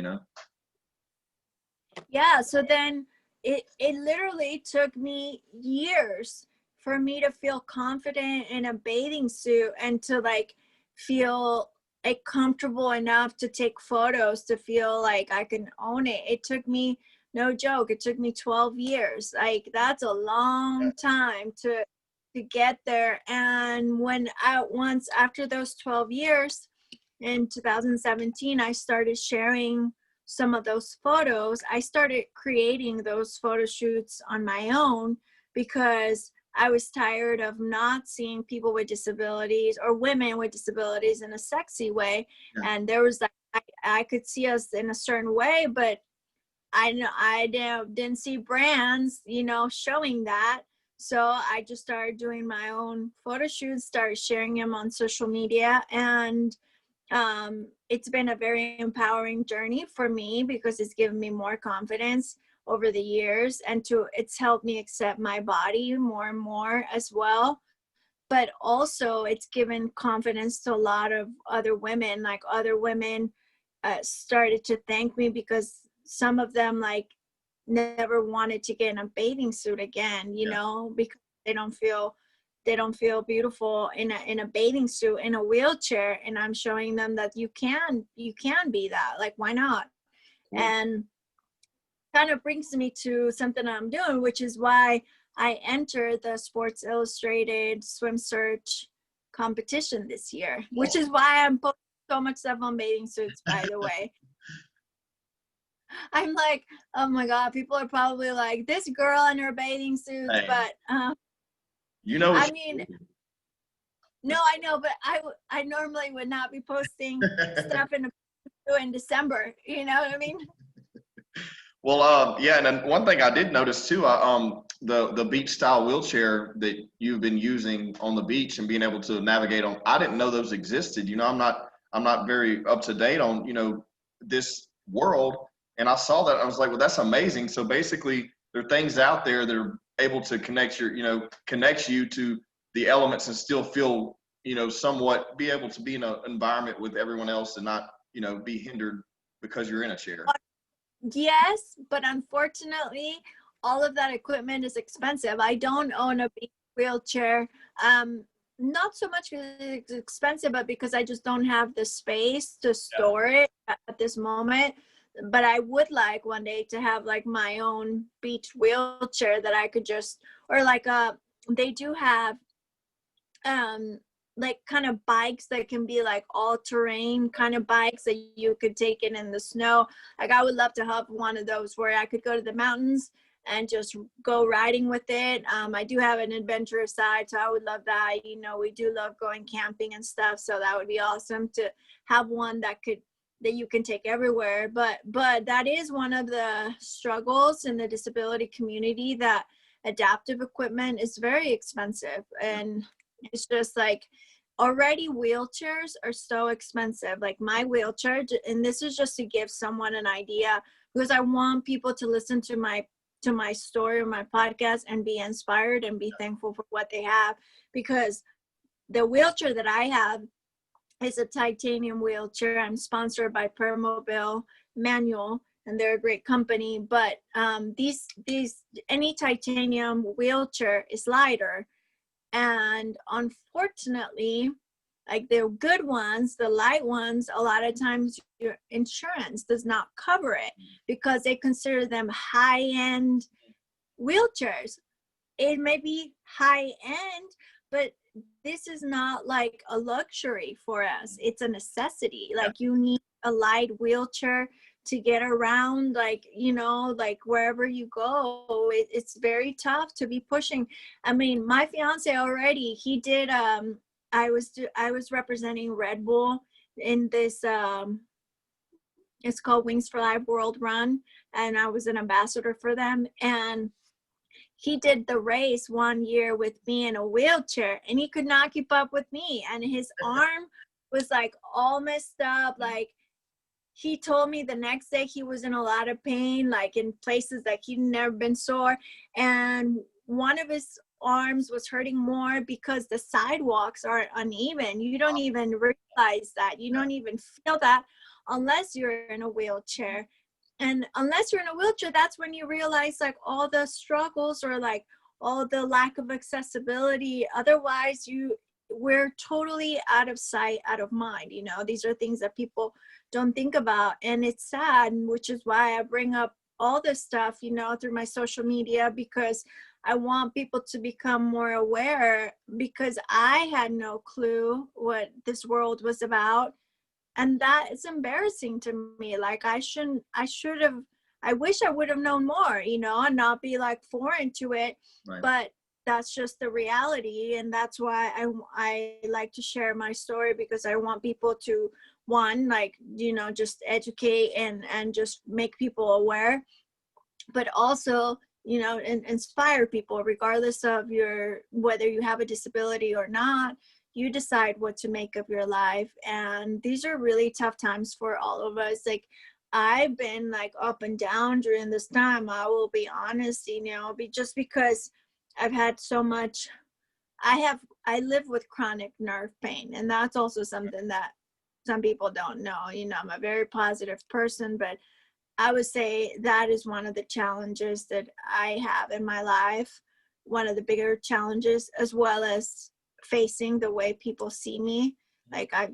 Yeah, so then it literally took me years for me to feel confident in a bathing suit and to like feel like comfortable enough to take photos, to feel like I can own it. It took me, no joke, it took me 12 years. Like that's a Yeah. long time to get there. And when once after those 12 years in 2017, I started sharing some of those photos. I started creating those photo shoots on my own because I was tired of not seeing people with disabilities or women with disabilities in a sexy way. Yeah. And there was like, I could see us in a certain way, but I didn't see brands, showing that. So I just started doing my own photo shoots, started sharing them on social media, and it's been a very empowering journey for me because it's given me more confidence over the years, and it's helped me accept my body more and more as well. But also it's given confidence to a lot of other women. Like other women started to thank me because some of them like never wanted to get in a bathing suit again, Yeah. because they don't feel beautiful in a bathing suit in a wheelchair. And I'm showing them that you can be that. Like, why not? Cool. And kind of brings me to something I'm doing, which is why I entered the Sports Illustrated Swim Search competition this year, which is why I'm posting so much stuff on bathing suits, by the way. I'm like, oh my God, people are probably like, this girl in her bathing suits, Hey, but you know I what mean, no, I know, but I normally would not be posting stuff in December. You know what I mean? Well, yeah, and then one thing I did notice too, the beach style wheelchair that you've been using on the beach and being able to navigate on. I didn't know those existed. You know, I'm not very up to date on this world, and I saw that I was like, well, that's amazing. So basically, there are things out there that are able to connect you to the elements and still feel somewhat be able to be in an environment with everyone else and not be hindered because you're in a chair. Yes, but unfortunately, all of that equipment is expensive. I don't own a big wheelchair. Not so much because it's expensive, but because I just don't have the space to store it at this moment. But I would like one day to have like my own beach wheelchair that I could just, or like they do have like kind of bikes that can be like all terrain kind of bikes that you could take in the snow. Like I would love to have one of those where I could go to the mountains and just go riding with it. I do have an adventurous side, so I would love that. We do love going camping and stuff, so that would be awesome to have one that you can take everywhere. But that is one of the struggles in the disability community, that adaptive equipment is very expensive. And it's just like, already wheelchairs are so expensive. Like my wheelchair, and this is just to give someone an idea, because I want people to listen to my story or my podcast and be inspired and be thankful for what they have. Because the wheelchair that I have is a titanium wheelchair. I'm sponsored by Permobil Manual, and they're a great company. But these any titanium wheelchair is lighter. And unfortunately, like the good ones, the light ones, a lot of times your insurance does not cover it because they consider them high-end wheelchairs. It may be high-end, but this is not like a luxury for us. It's a necessity. Like you need a light wheelchair to get around, like like wherever you go. It's very tough to be pushing. I mean, my fiance already, he did I was representing Red Bull in this it's called Wings for Life World Run, and I was an ambassador for them. And he did the race one year with me in a wheelchair, and he could not keep up with me, and his arm was like all messed up. Like he told me the next day he was in a lot of pain, like in places that he'd never been sore. And one of his arms was hurting more because the sidewalks are uneven. You don't even realize that. You don't even feel that unless you're in a wheelchair. And unless you're in a wheelchair, that's when you realize like all the struggles or like all the lack of accessibility. Otherwise, we're totally out of sight, out of mind. These are things that people don't think about, and it's sad, which is why I bring up all this stuff through my social media, because I want people to become more aware, because I had no clue what this world was about. And that is embarrassing to me. Like I wish I would have known more, and not be like foreign to it. Right. But that's just the reality. And that's why I like to share my story, because I want people to, one, like, just educate and just make people aware, but also, and inspire people, regardless of whether you have a disability or not. You decide what to make of your life. And these are really tough times for all of us. Like I've been like up and down during this time. I will be honest, just because I've had so much. I live with chronic nerve pain, and that's also something that some people don't know. I'm a very positive person, but I would say that is one of the challenges that I have in my life. One of the bigger challenges, as well as facing the way people see me. Like I've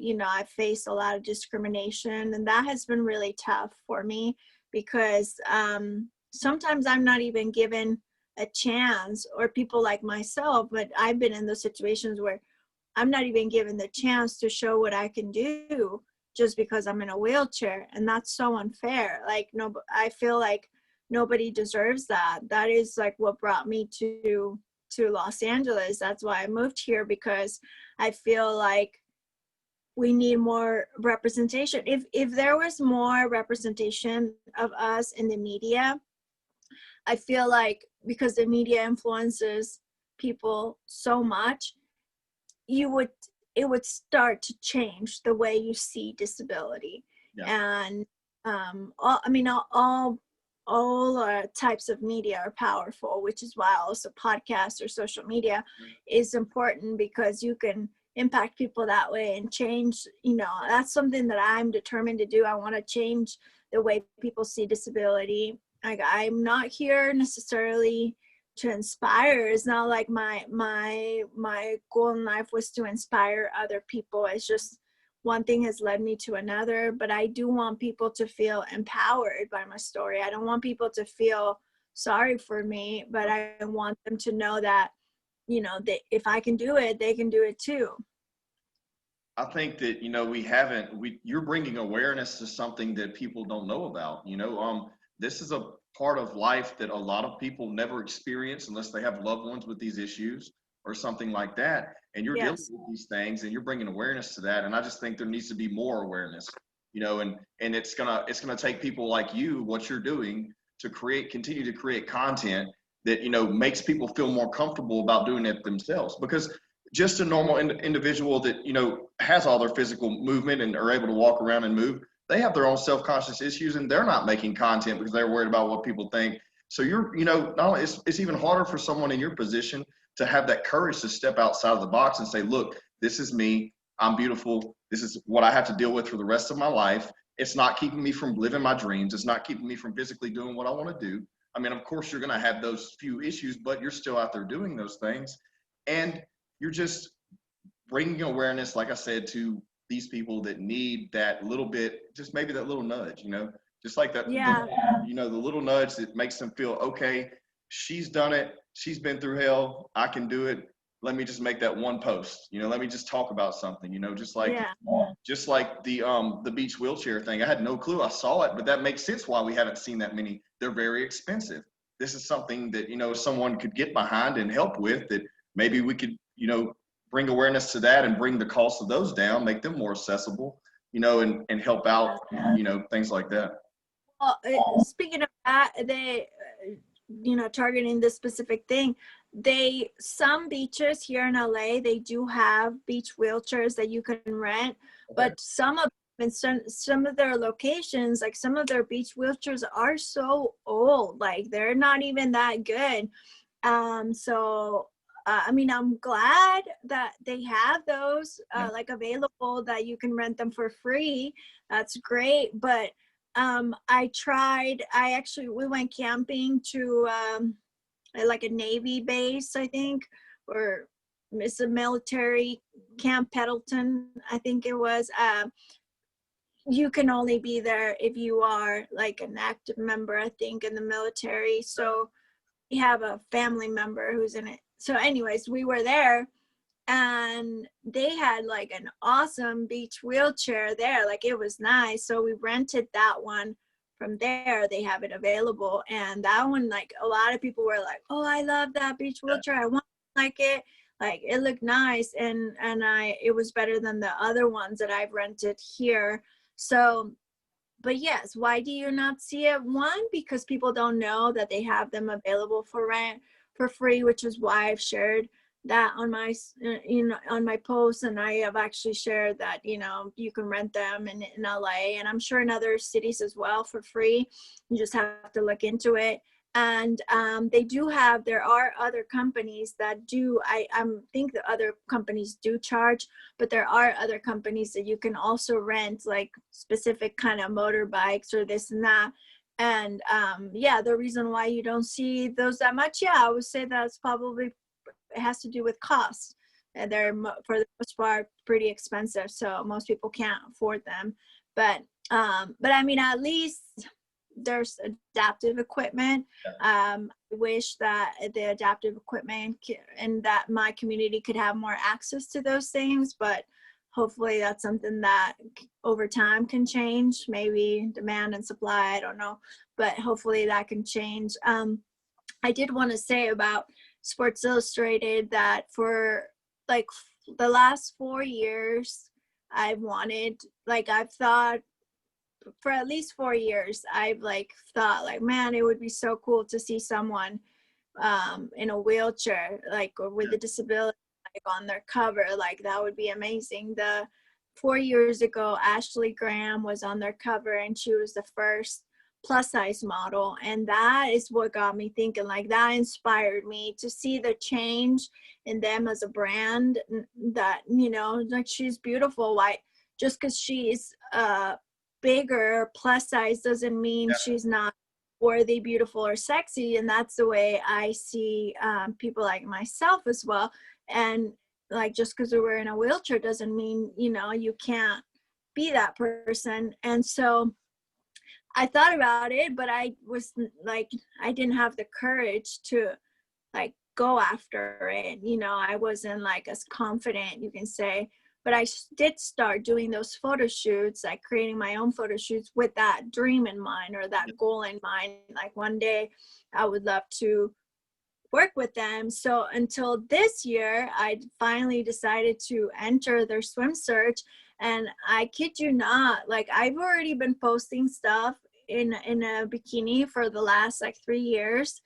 faced a lot of discrimination, and that has been really tough for me, because sometimes I'm not even given a chance, or people like myself, but I've been in those situations where I'm not even given the chance to show what I can do just because I'm in a wheelchair. And that's so unfair. Like, no, I feel like nobody deserves that. That is like what brought me to Los Angeles. That's why I moved here, because I feel like we need more representation. If there was more representation of us in the media, I feel like, because the media influences people so much, it would start to change the way you see disability. Yeah. And all types of media are powerful, which is why also podcasts or social media is important, because you can impact people that way and change. That's something that I'm determined to do. I want to change the way people see disability. Like, I'm not here necessarily to inspire. It's not like my goal in life was to inspire other people. It's just one thing has led me to another. But I do want people to feel empowered by my story. I don't want people to feel sorry for me, but I want them to know that, if I can do it, they can do it too. I think that, you're bringing awareness to something that people don't know about. This is a part of life that a lot of people never experience unless they have loved ones with these issues or something like that. And you're dealing Yes. with these things and you're bringing awareness to that. And I just think there needs to be more awareness, and it's gonna take people like you, what you're doing, to continue to create content that, makes people feel more comfortable about doing it themselves. Because just a normal individual that, has all their physical movement and are able to walk around and move, they have their own self-conscious issues, and they're not making content because they're worried about what people think. So not only, it's even harder for someone in your position to have that courage to step outside of the box and say, look, this is me, I'm beautiful, this is what I have to deal with for the rest of my life. It's not keeping me from living my dreams, it's not keeping me from physically doing what I want to do. I mean, of course you're going to have those few issues, but you're still out there doing those things. And you're just bringing awareness, like I said, to these people that need that little bit, just maybe that little nudge, just like that, Yeah. the little nudge that makes them feel, okay, she's done it, she's been through hell, I can do it. Let me just make that one post, let me just talk about something, just like Yeah. the beach wheelchair thing. I had no clue. I saw it, but that makes sense why we haven't seen that many. They're very expensive. This is something that, someone could get behind and help with, that maybe we could, bring awareness to that and bring the cost of those down, make them more accessible, and help out, things like that. Well, speaking of that, they, targeting this specific thing, some beaches here in LA, they do have beach wheelchairs that you can rent, but some of their locations, like some of their beach wheelchairs are so old, like they're not even that good. I'm glad that they have those like available, that you can rent them for free. That's great. But we went camping to like a Navy base, I think, or it's a military Camp Pendleton, I think it was. You can only be there if you are like an active member, I think, in the military. So we have a family member who's in it. So anyways, we were there and they had like an awesome beach wheelchair there. Like, it was nice. So we rented that one from there. They have it available. And that one, like, a lot of people were like, oh, I love that beach wheelchair. I want like it. Like, it looked nice. And it was better than the other ones that I've rented here. So, but yes, why do you not see it? One, because people don't know that they have them available for rent for free, which is why I've shared that on my on my posts, and I have actually shared that you can rent them in LA, and I'm sure in other cities as well for free. You just have to look into it. And there are other companies that do, I think the other companies do charge, but there are other companies that you can also rent, like specific kind of motorbikes or this and that. And the reason why you don't see those that much, I would say that's probably, it has to do with cost. And they're, for the most part, pretty expensive, so most people can't afford them. But I mean, at least there's adaptive equipment. Yeah. I wish that the adaptive equipment and that my community could have more access to those things, but hopefully that's something that over time can change, maybe demand and supply, I don't know, but hopefully that can change. I did want to say about Sports Illustrated that for like the last 4 years, I've thought for at least 4 years, I've like thought like, man, it would be so cool to see someone in a wheelchair, like, or with a disability, like on their cover. Like that would be amazing. The 4 years ago, Ashley Graham was on their cover, and she was the first plus size model, and that is what got me thinking. Like that inspired me to see the change in them as a brand. That, you know, like she's beautiful. Like just because she's bigger plus size doesn't mean she's not worthy, beautiful, or sexy. And that's the way I see people like myself as well. And like just because we're in a wheelchair doesn't mean, you know, you can't be that person. And so I thought about it, but I was like, I didn't have the courage to like go after it. You know, I wasn't like as confident, you can say. But I did start doing those photo shoots, like creating my own photo shoots with that dream in mind or that goal in mind. Like one day I would love to work with them. So until this year, I finally decided to enter their swim search. And I kid you not, like I've already been posting stuff in a bikini for the last like 3 years.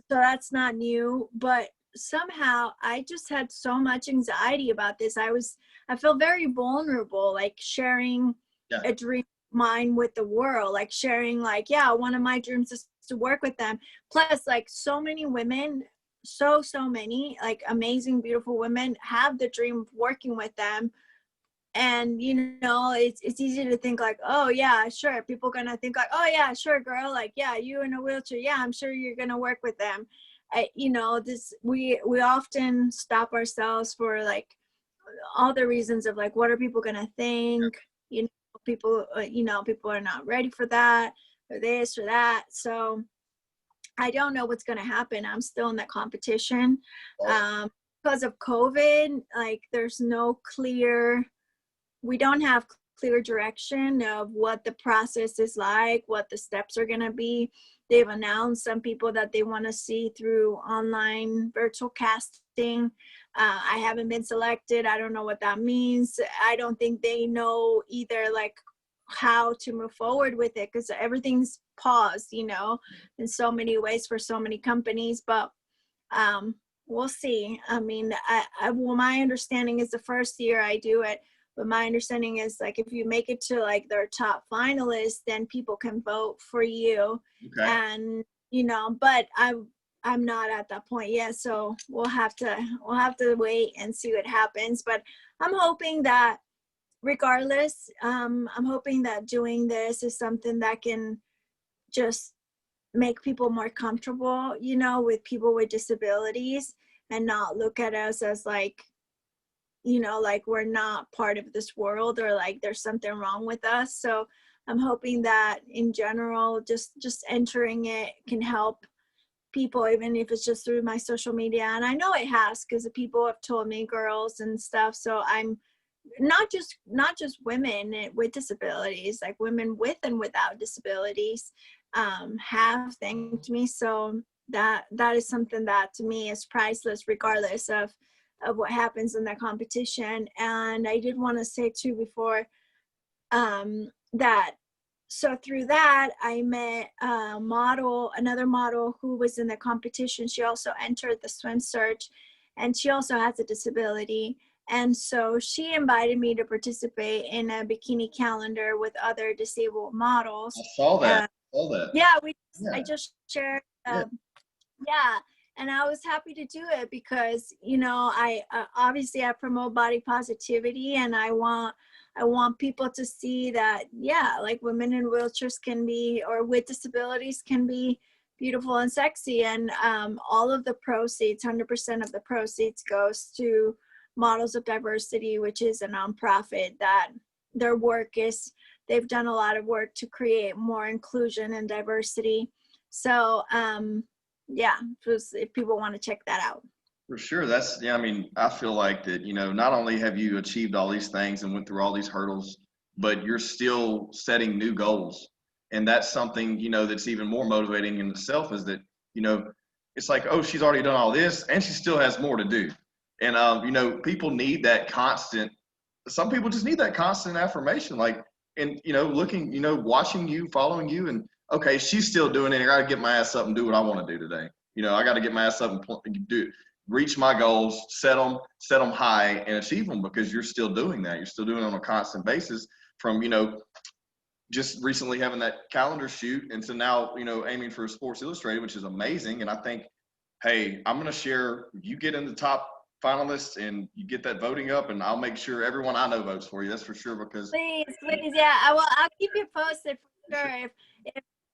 So that's not new, but somehow I just had so much anxiety about this. I felt very vulnerable, like sharing a dream of mine with the world, like sharing like, yeah, one of my dreams is to work with them. Plus like so many women, so many like amazing, beautiful women have the dream of working with them. And you know, it's easy to think like, oh yeah, sure, people gonna think like, oh yeah, sure girl, like yeah, you in a wheelchair, yeah, I'm sure you're gonna work with them. You know, this we often stop ourselves for like all the reasons of like, what are people gonna think, you know, people you know, people are not ready for that or this or that. So I don't know what's gonna happen. I'm still in that competition. Because of COVID, like there's no clear, we don't have clear direction of what the process is like, what the steps are going to be. They've announced some people that they want to see through online virtual casting. I haven't been selected. I don't know what that means. I don't think they know either, like how to move forward with it, because everything's paused, you know, in so many ways for so many companies. But we'll see. I mean, well, my understanding is the first year I do it, but my understanding is like if you make it to like their top finalists, then people can vote for you. Okay. And you know, but I'm not at that point yet, so we'll have to wait and see what happens. But I'm hoping that regardless, I'm hoping that doing this is something that can just make people more comfortable, you know, with people with disabilities, and not look at us as like, you know, like we're not part of this world or like there's something wrong with us. So I'm hoping that in general, just entering it can help people, even if it's just through my social media. And I know it has, because the people have told me, girls and stuff. So I'm not just women with disabilities, like women with and without disabilities have thanked me. So that is something that to me is priceless, regardless of what happens in that competition. And I did want to say too before that, so through that I met another model who was in the competition. She also entered the swim search, and she also has a disability. And so she invited me to participate in a bikini calendar with other disabled models. I saw that. Yeah, I just shared. Yeah, and I was happy to do it because, you know, I obviously I promote body positivity, and I want people to see that, yeah, like women in wheelchairs can be, or with disabilities can be beautiful and sexy. And all of the proceeds, 100% of the proceeds goes to Models of Diversity, which is a nonprofit that their work is they've done a lot of work to create more inclusion and diversity. So yeah, just if people want to check that out. For sure. That's, yeah, I mean, I feel like that, not only have you achieved all these things and went through all these hurdles, but you're still setting new goals. And that's something, that's even more motivating in itself is that, it's like, oh, she's already done all this and she still has more to do. And, people need that constant, some people just need that constant affirmation. Like, and, looking, watching you, following you, and okay, she's still doing it. I got to get my ass up and do what I want to do today. I got to get my ass up and do reach my goals, set them high, and achieve them because you're still doing that. You're still doing it on a constant basis from, just recently having that calendar shoot. And so now, aiming for Sports Illustrated, which is amazing. And I think, hey, I'm going to share, you get in the top finalists and you get that voting up, and I'll make sure everyone I know votes for you. That's for sure. Because please, yeah, I'll keep you posted for sure. If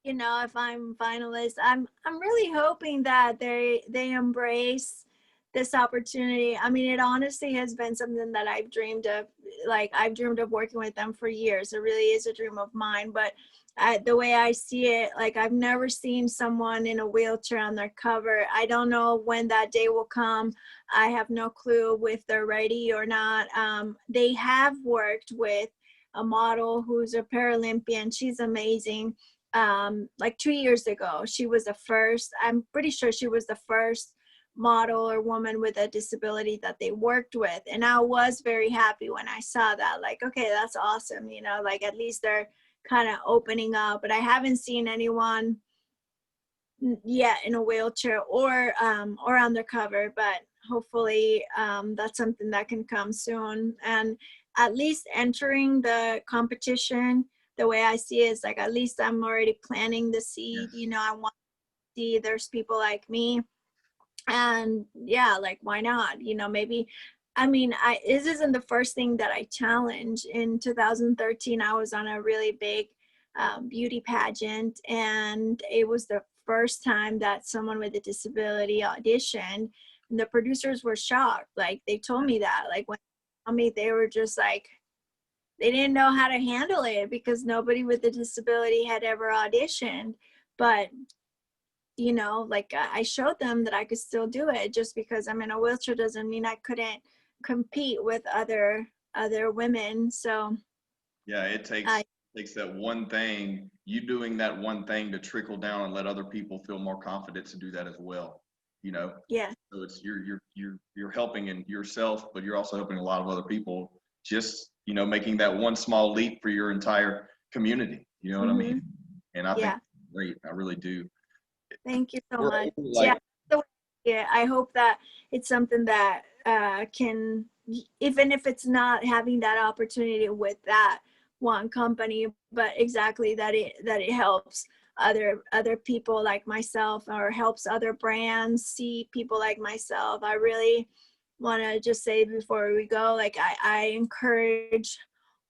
if I'm finalist, I'm really hoping that they embrace this opportunity. I mean, it honestly has been something that I've dreamed of. Like, I've dreamed of working with them for years. It really is a dream of mine. But the way I see it, like, I've never seen someone in a wheelchair on their cover. I don't know when that day will come. I have no clue if they're ready or not. They have worked with a model who's a Paralympian. She's amazing. Like 2 years ago, she was the first, I'm pretty sure she was the first model or woman with a disability that they worked with. And I was very happy when I saw that, like, okay, that's awesome. Like, at least they're kind of opening up. But I haven't seen anyone yet in a wheelchair or on their cover, but hopefully that's something that can come soon. And at least entering the competition, the way I see it is like, at least I'm already planting the seed. I want to see there's people like me. And yeah, like, why not? Maybe, I mean, this isn't the first thing that I challenged. In 2013, I was on a really big beauty pageant, and it was the first time that someone with a disability auditioned. And the producers were shocked. Like, they told me that, like, when they told me, they were just like, they didn't know how to handle it because nobody with a disability had ever auditioned. But like, I showed them that I could still do it. Just because I'm in a wheelchair doesn't mean I couldn't compete with other women. So yeah, it takes that one thing, you doing that one thing to trickle down and let other people feel more confident to do that as well. Yeah. So it's you're helping in yourself, but you're also helping a lot of other people. Just making that one small leap for your entire community. You know what I mean? And I think it's great. I really do. Thank you so much. Yeah, I hope that it's something that can, even if it's not having that opportunity with that one company, but exactly that it helps other people like myself, or helps other brands see people like myself. I really want to just say before we go, like, I encourage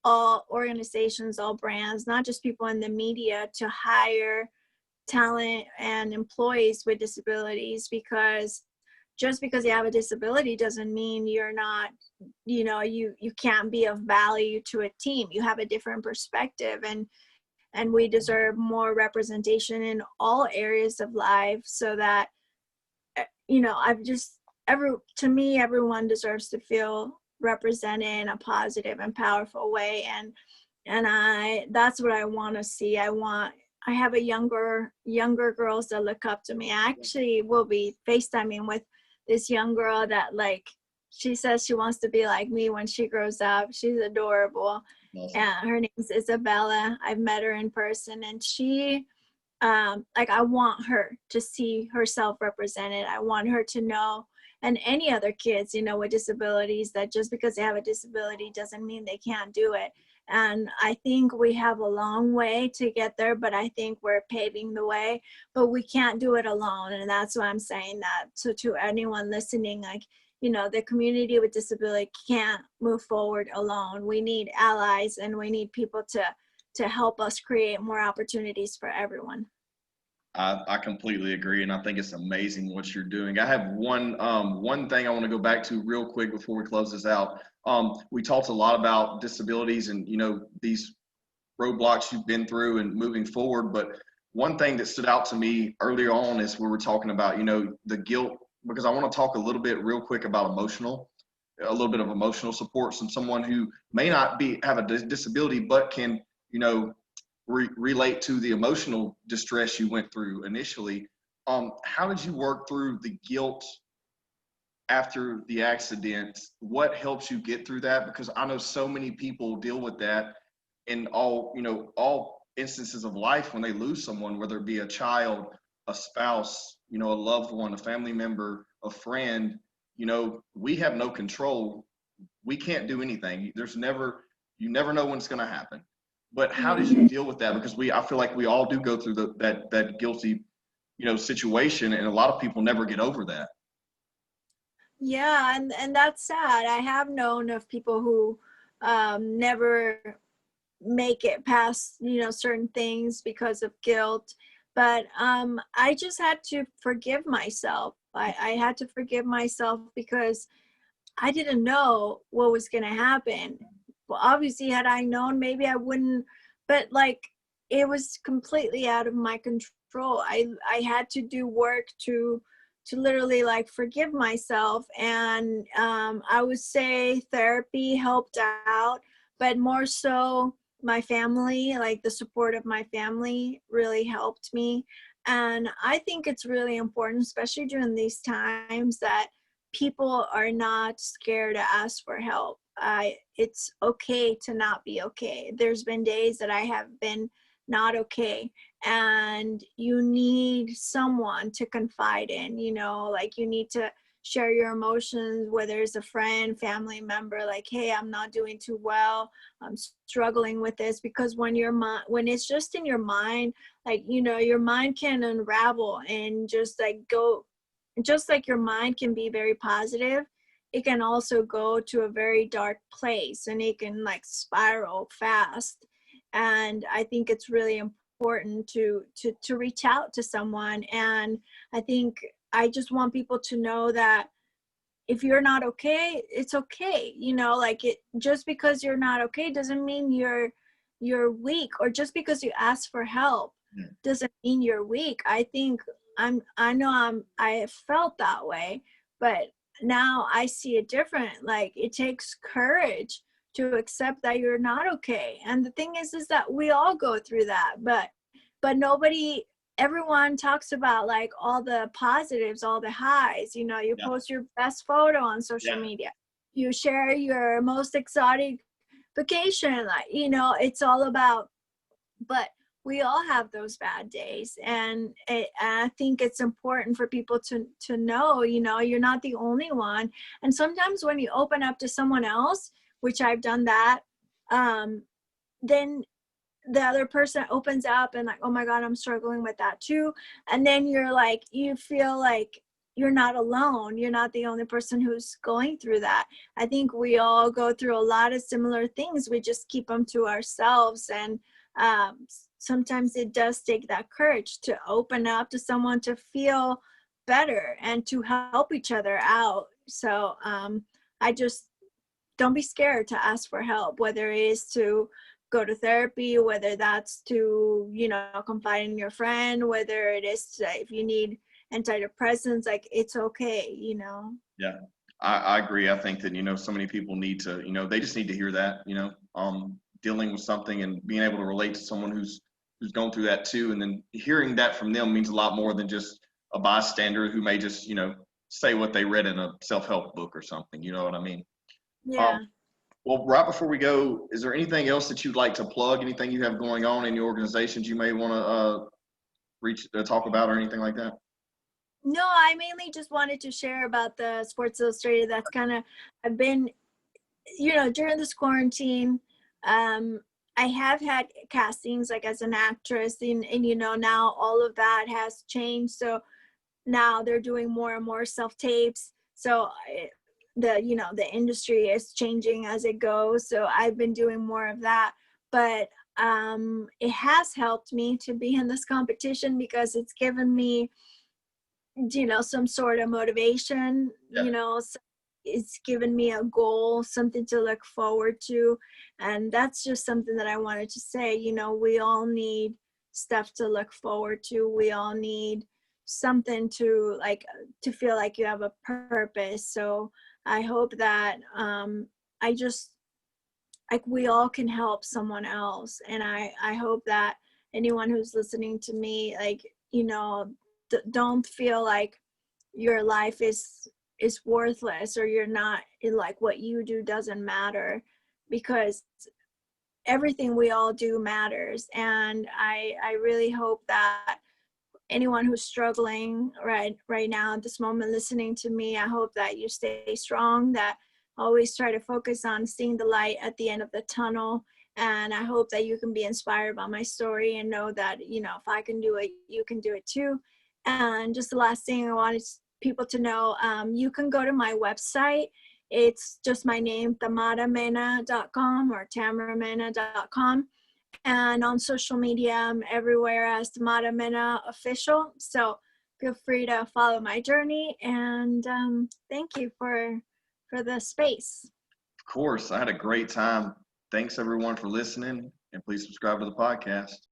all organizations, all brands, not just people in the media, to hire talent and employees with disabilities, because just because you have a disability doesn't mean you're not, you can't be of value to a team. You have a different perspective, and we deserve more representation in all areas of life, so that to me, everyone deserves to feel represented in a positive and powerful way. And that's what I want to see. I have a younger girls that look up to me. I actually will be FaceTiming with this young girl that, like, she says she wants to be like me when she grows up. She's adorable. Awesome. And her name's Isabella. I've met her in person, and she, like, I want her to see herself represented. I want her to know, and any other kids, with disabilities, that just because they have a disability doesn't mean they can't do it. And I think we have a long way to get there, but I think we're paving the way. But we can't do it alone, and that's why I'm saying that. So to anyone listening, like, the community with disability can't move forward alone. We need allies, and we need people to help us create more opportunities for everyone. I completely agree, and I think it's amazing what you're doing. I have one thing I want to go back to real quick before we close this out. We talked a lot about disabilities and these roadblocks you've been through and moving forward. But one thing that stood out to me earlier on is we were talking about, the guilt, because I want to talk a little bit real quick about a little bit of emotional support from someone who may not have a disability, but can, relate to the emotional distress you went through initially. How did you work through the guilt after the accident? What helps you get through that? Because I know so many people deal with that in all instances of life when they lose someone, whether it be a child, a spouse, a loved one, a family member, a friend. We have no control. We can't do anything. You never know when it's going to happen. But how did you deal with that? Because I feel like we all do go through that guilty, situation, and a lot of people never get over that. Yeah, and that's sad. I have known of people who never make it past, certain things because of guilt. But I just had to forgive myself. I had to forgive myself because I didn't know what was going to happen. Well, obviously, had I known, maybe I wouldn't, but like, it was completely out of my control. I had to do work to literally like forgive myself. And I would say therapy helped out, but more so my family, like the support of my family really helped me. And I think it's really important, especially during these times, that people are not scared to ask for help. It's okay to not be okay. There's been days that I have been not okay, and you need someone to confide in, like you need to share your emotions, whether it's a friend, family member, like, hey, I'm not doing too well, I'm struggling with this. Because when it's just in your mind, like, your mind can unravel and just like go, just like your mind can be very positive, it can also go to a very dark place, and it can like spiral fast. And I think it's really important to reach out to someone. And I think I just want people to know that if you're not okay, it's okay. Like, it just because you're not okay doesn't mean you're weak, or just because you ask for help doesn't mean you're weak. I think I have felt that way, but now I see it different. Like, it takes courage to accept that you're not okay. And the thing is that we all go through that, but everyone talks about like all the positives, all the highs. You Yeah. post your best photo on social media, you share your most exotic vacation, like, it's all about, but we all have those bad days. And I think it's important for people to know, you're not the only one. And sometimes when you open up to someone else, which I've done that, then the other person opens up and like, oh my God, I'm struggling with that too. And then you feel like you're not alone. You're not the only person who's going through that. I think we all go through a lot of similar things. We just keep them to ourselves. And sometimes it does take that courage to open up to someone, to feel better and to help each other out. So I just, don't be scared to ask for help, whether it is to go to therapy, whether that's to, confide in your friend, whether it is to, if you need antidepressants, like, it's okay. Yeah, I agree. I think that, so many people need to, they just need to hear that, dealing with something and being able to relate to someone who's going through that too. And then hearing that from them means a lot more than just a bystander who may just, say what they read in a self-help book or something. You know what I mean? Yeah. Well, right before we go, is there anything else that you'd like to plug? Anything you have going on in your organizations you may want to talk about, or anything like that? No, I mainly just wanted to share about the Sports Illustrated. That's kind of, I've been, during this quarantine, I have had castings like as an actress, and now all of that has changed. So now they're doing more and more self-tapes. So the industry is changing as it goes. So I've been doing more of that. But it has helped me to be in this competition because it's given me, some sort of motivation, Yeah. it's given me a goal, something to look forward to. And that's just something that I wanted to say. You know, we all need stuff to look forward to. We all need something to like to feel like you have a purpose. So I hope that I just like we all can help someone else. And I hope that anyone who's listening to me, like, you know, don't feel like your life is worthless, or you're not, like what you do doesn't matter, because everything we all do matters. And I really hope that anyone who's struggling right now at this moment listening to me, I hope that you stay strong, that always try to focus on seeing the light at the end of the tunnel. And I hope that you can be inspired by my story and know that, you know, if I can do it, you can do it too. And just the last thing I wanted people to know, you can go to my website. It's just my name, tamaramena.com or tamaramena.com. And on social media, I'm everywhere as Tamara Mena official. So feel free to follow my journey. And thank you for the space. Of course, I had a great time. Thanks everyone for listening, and please subscribe to the podcast.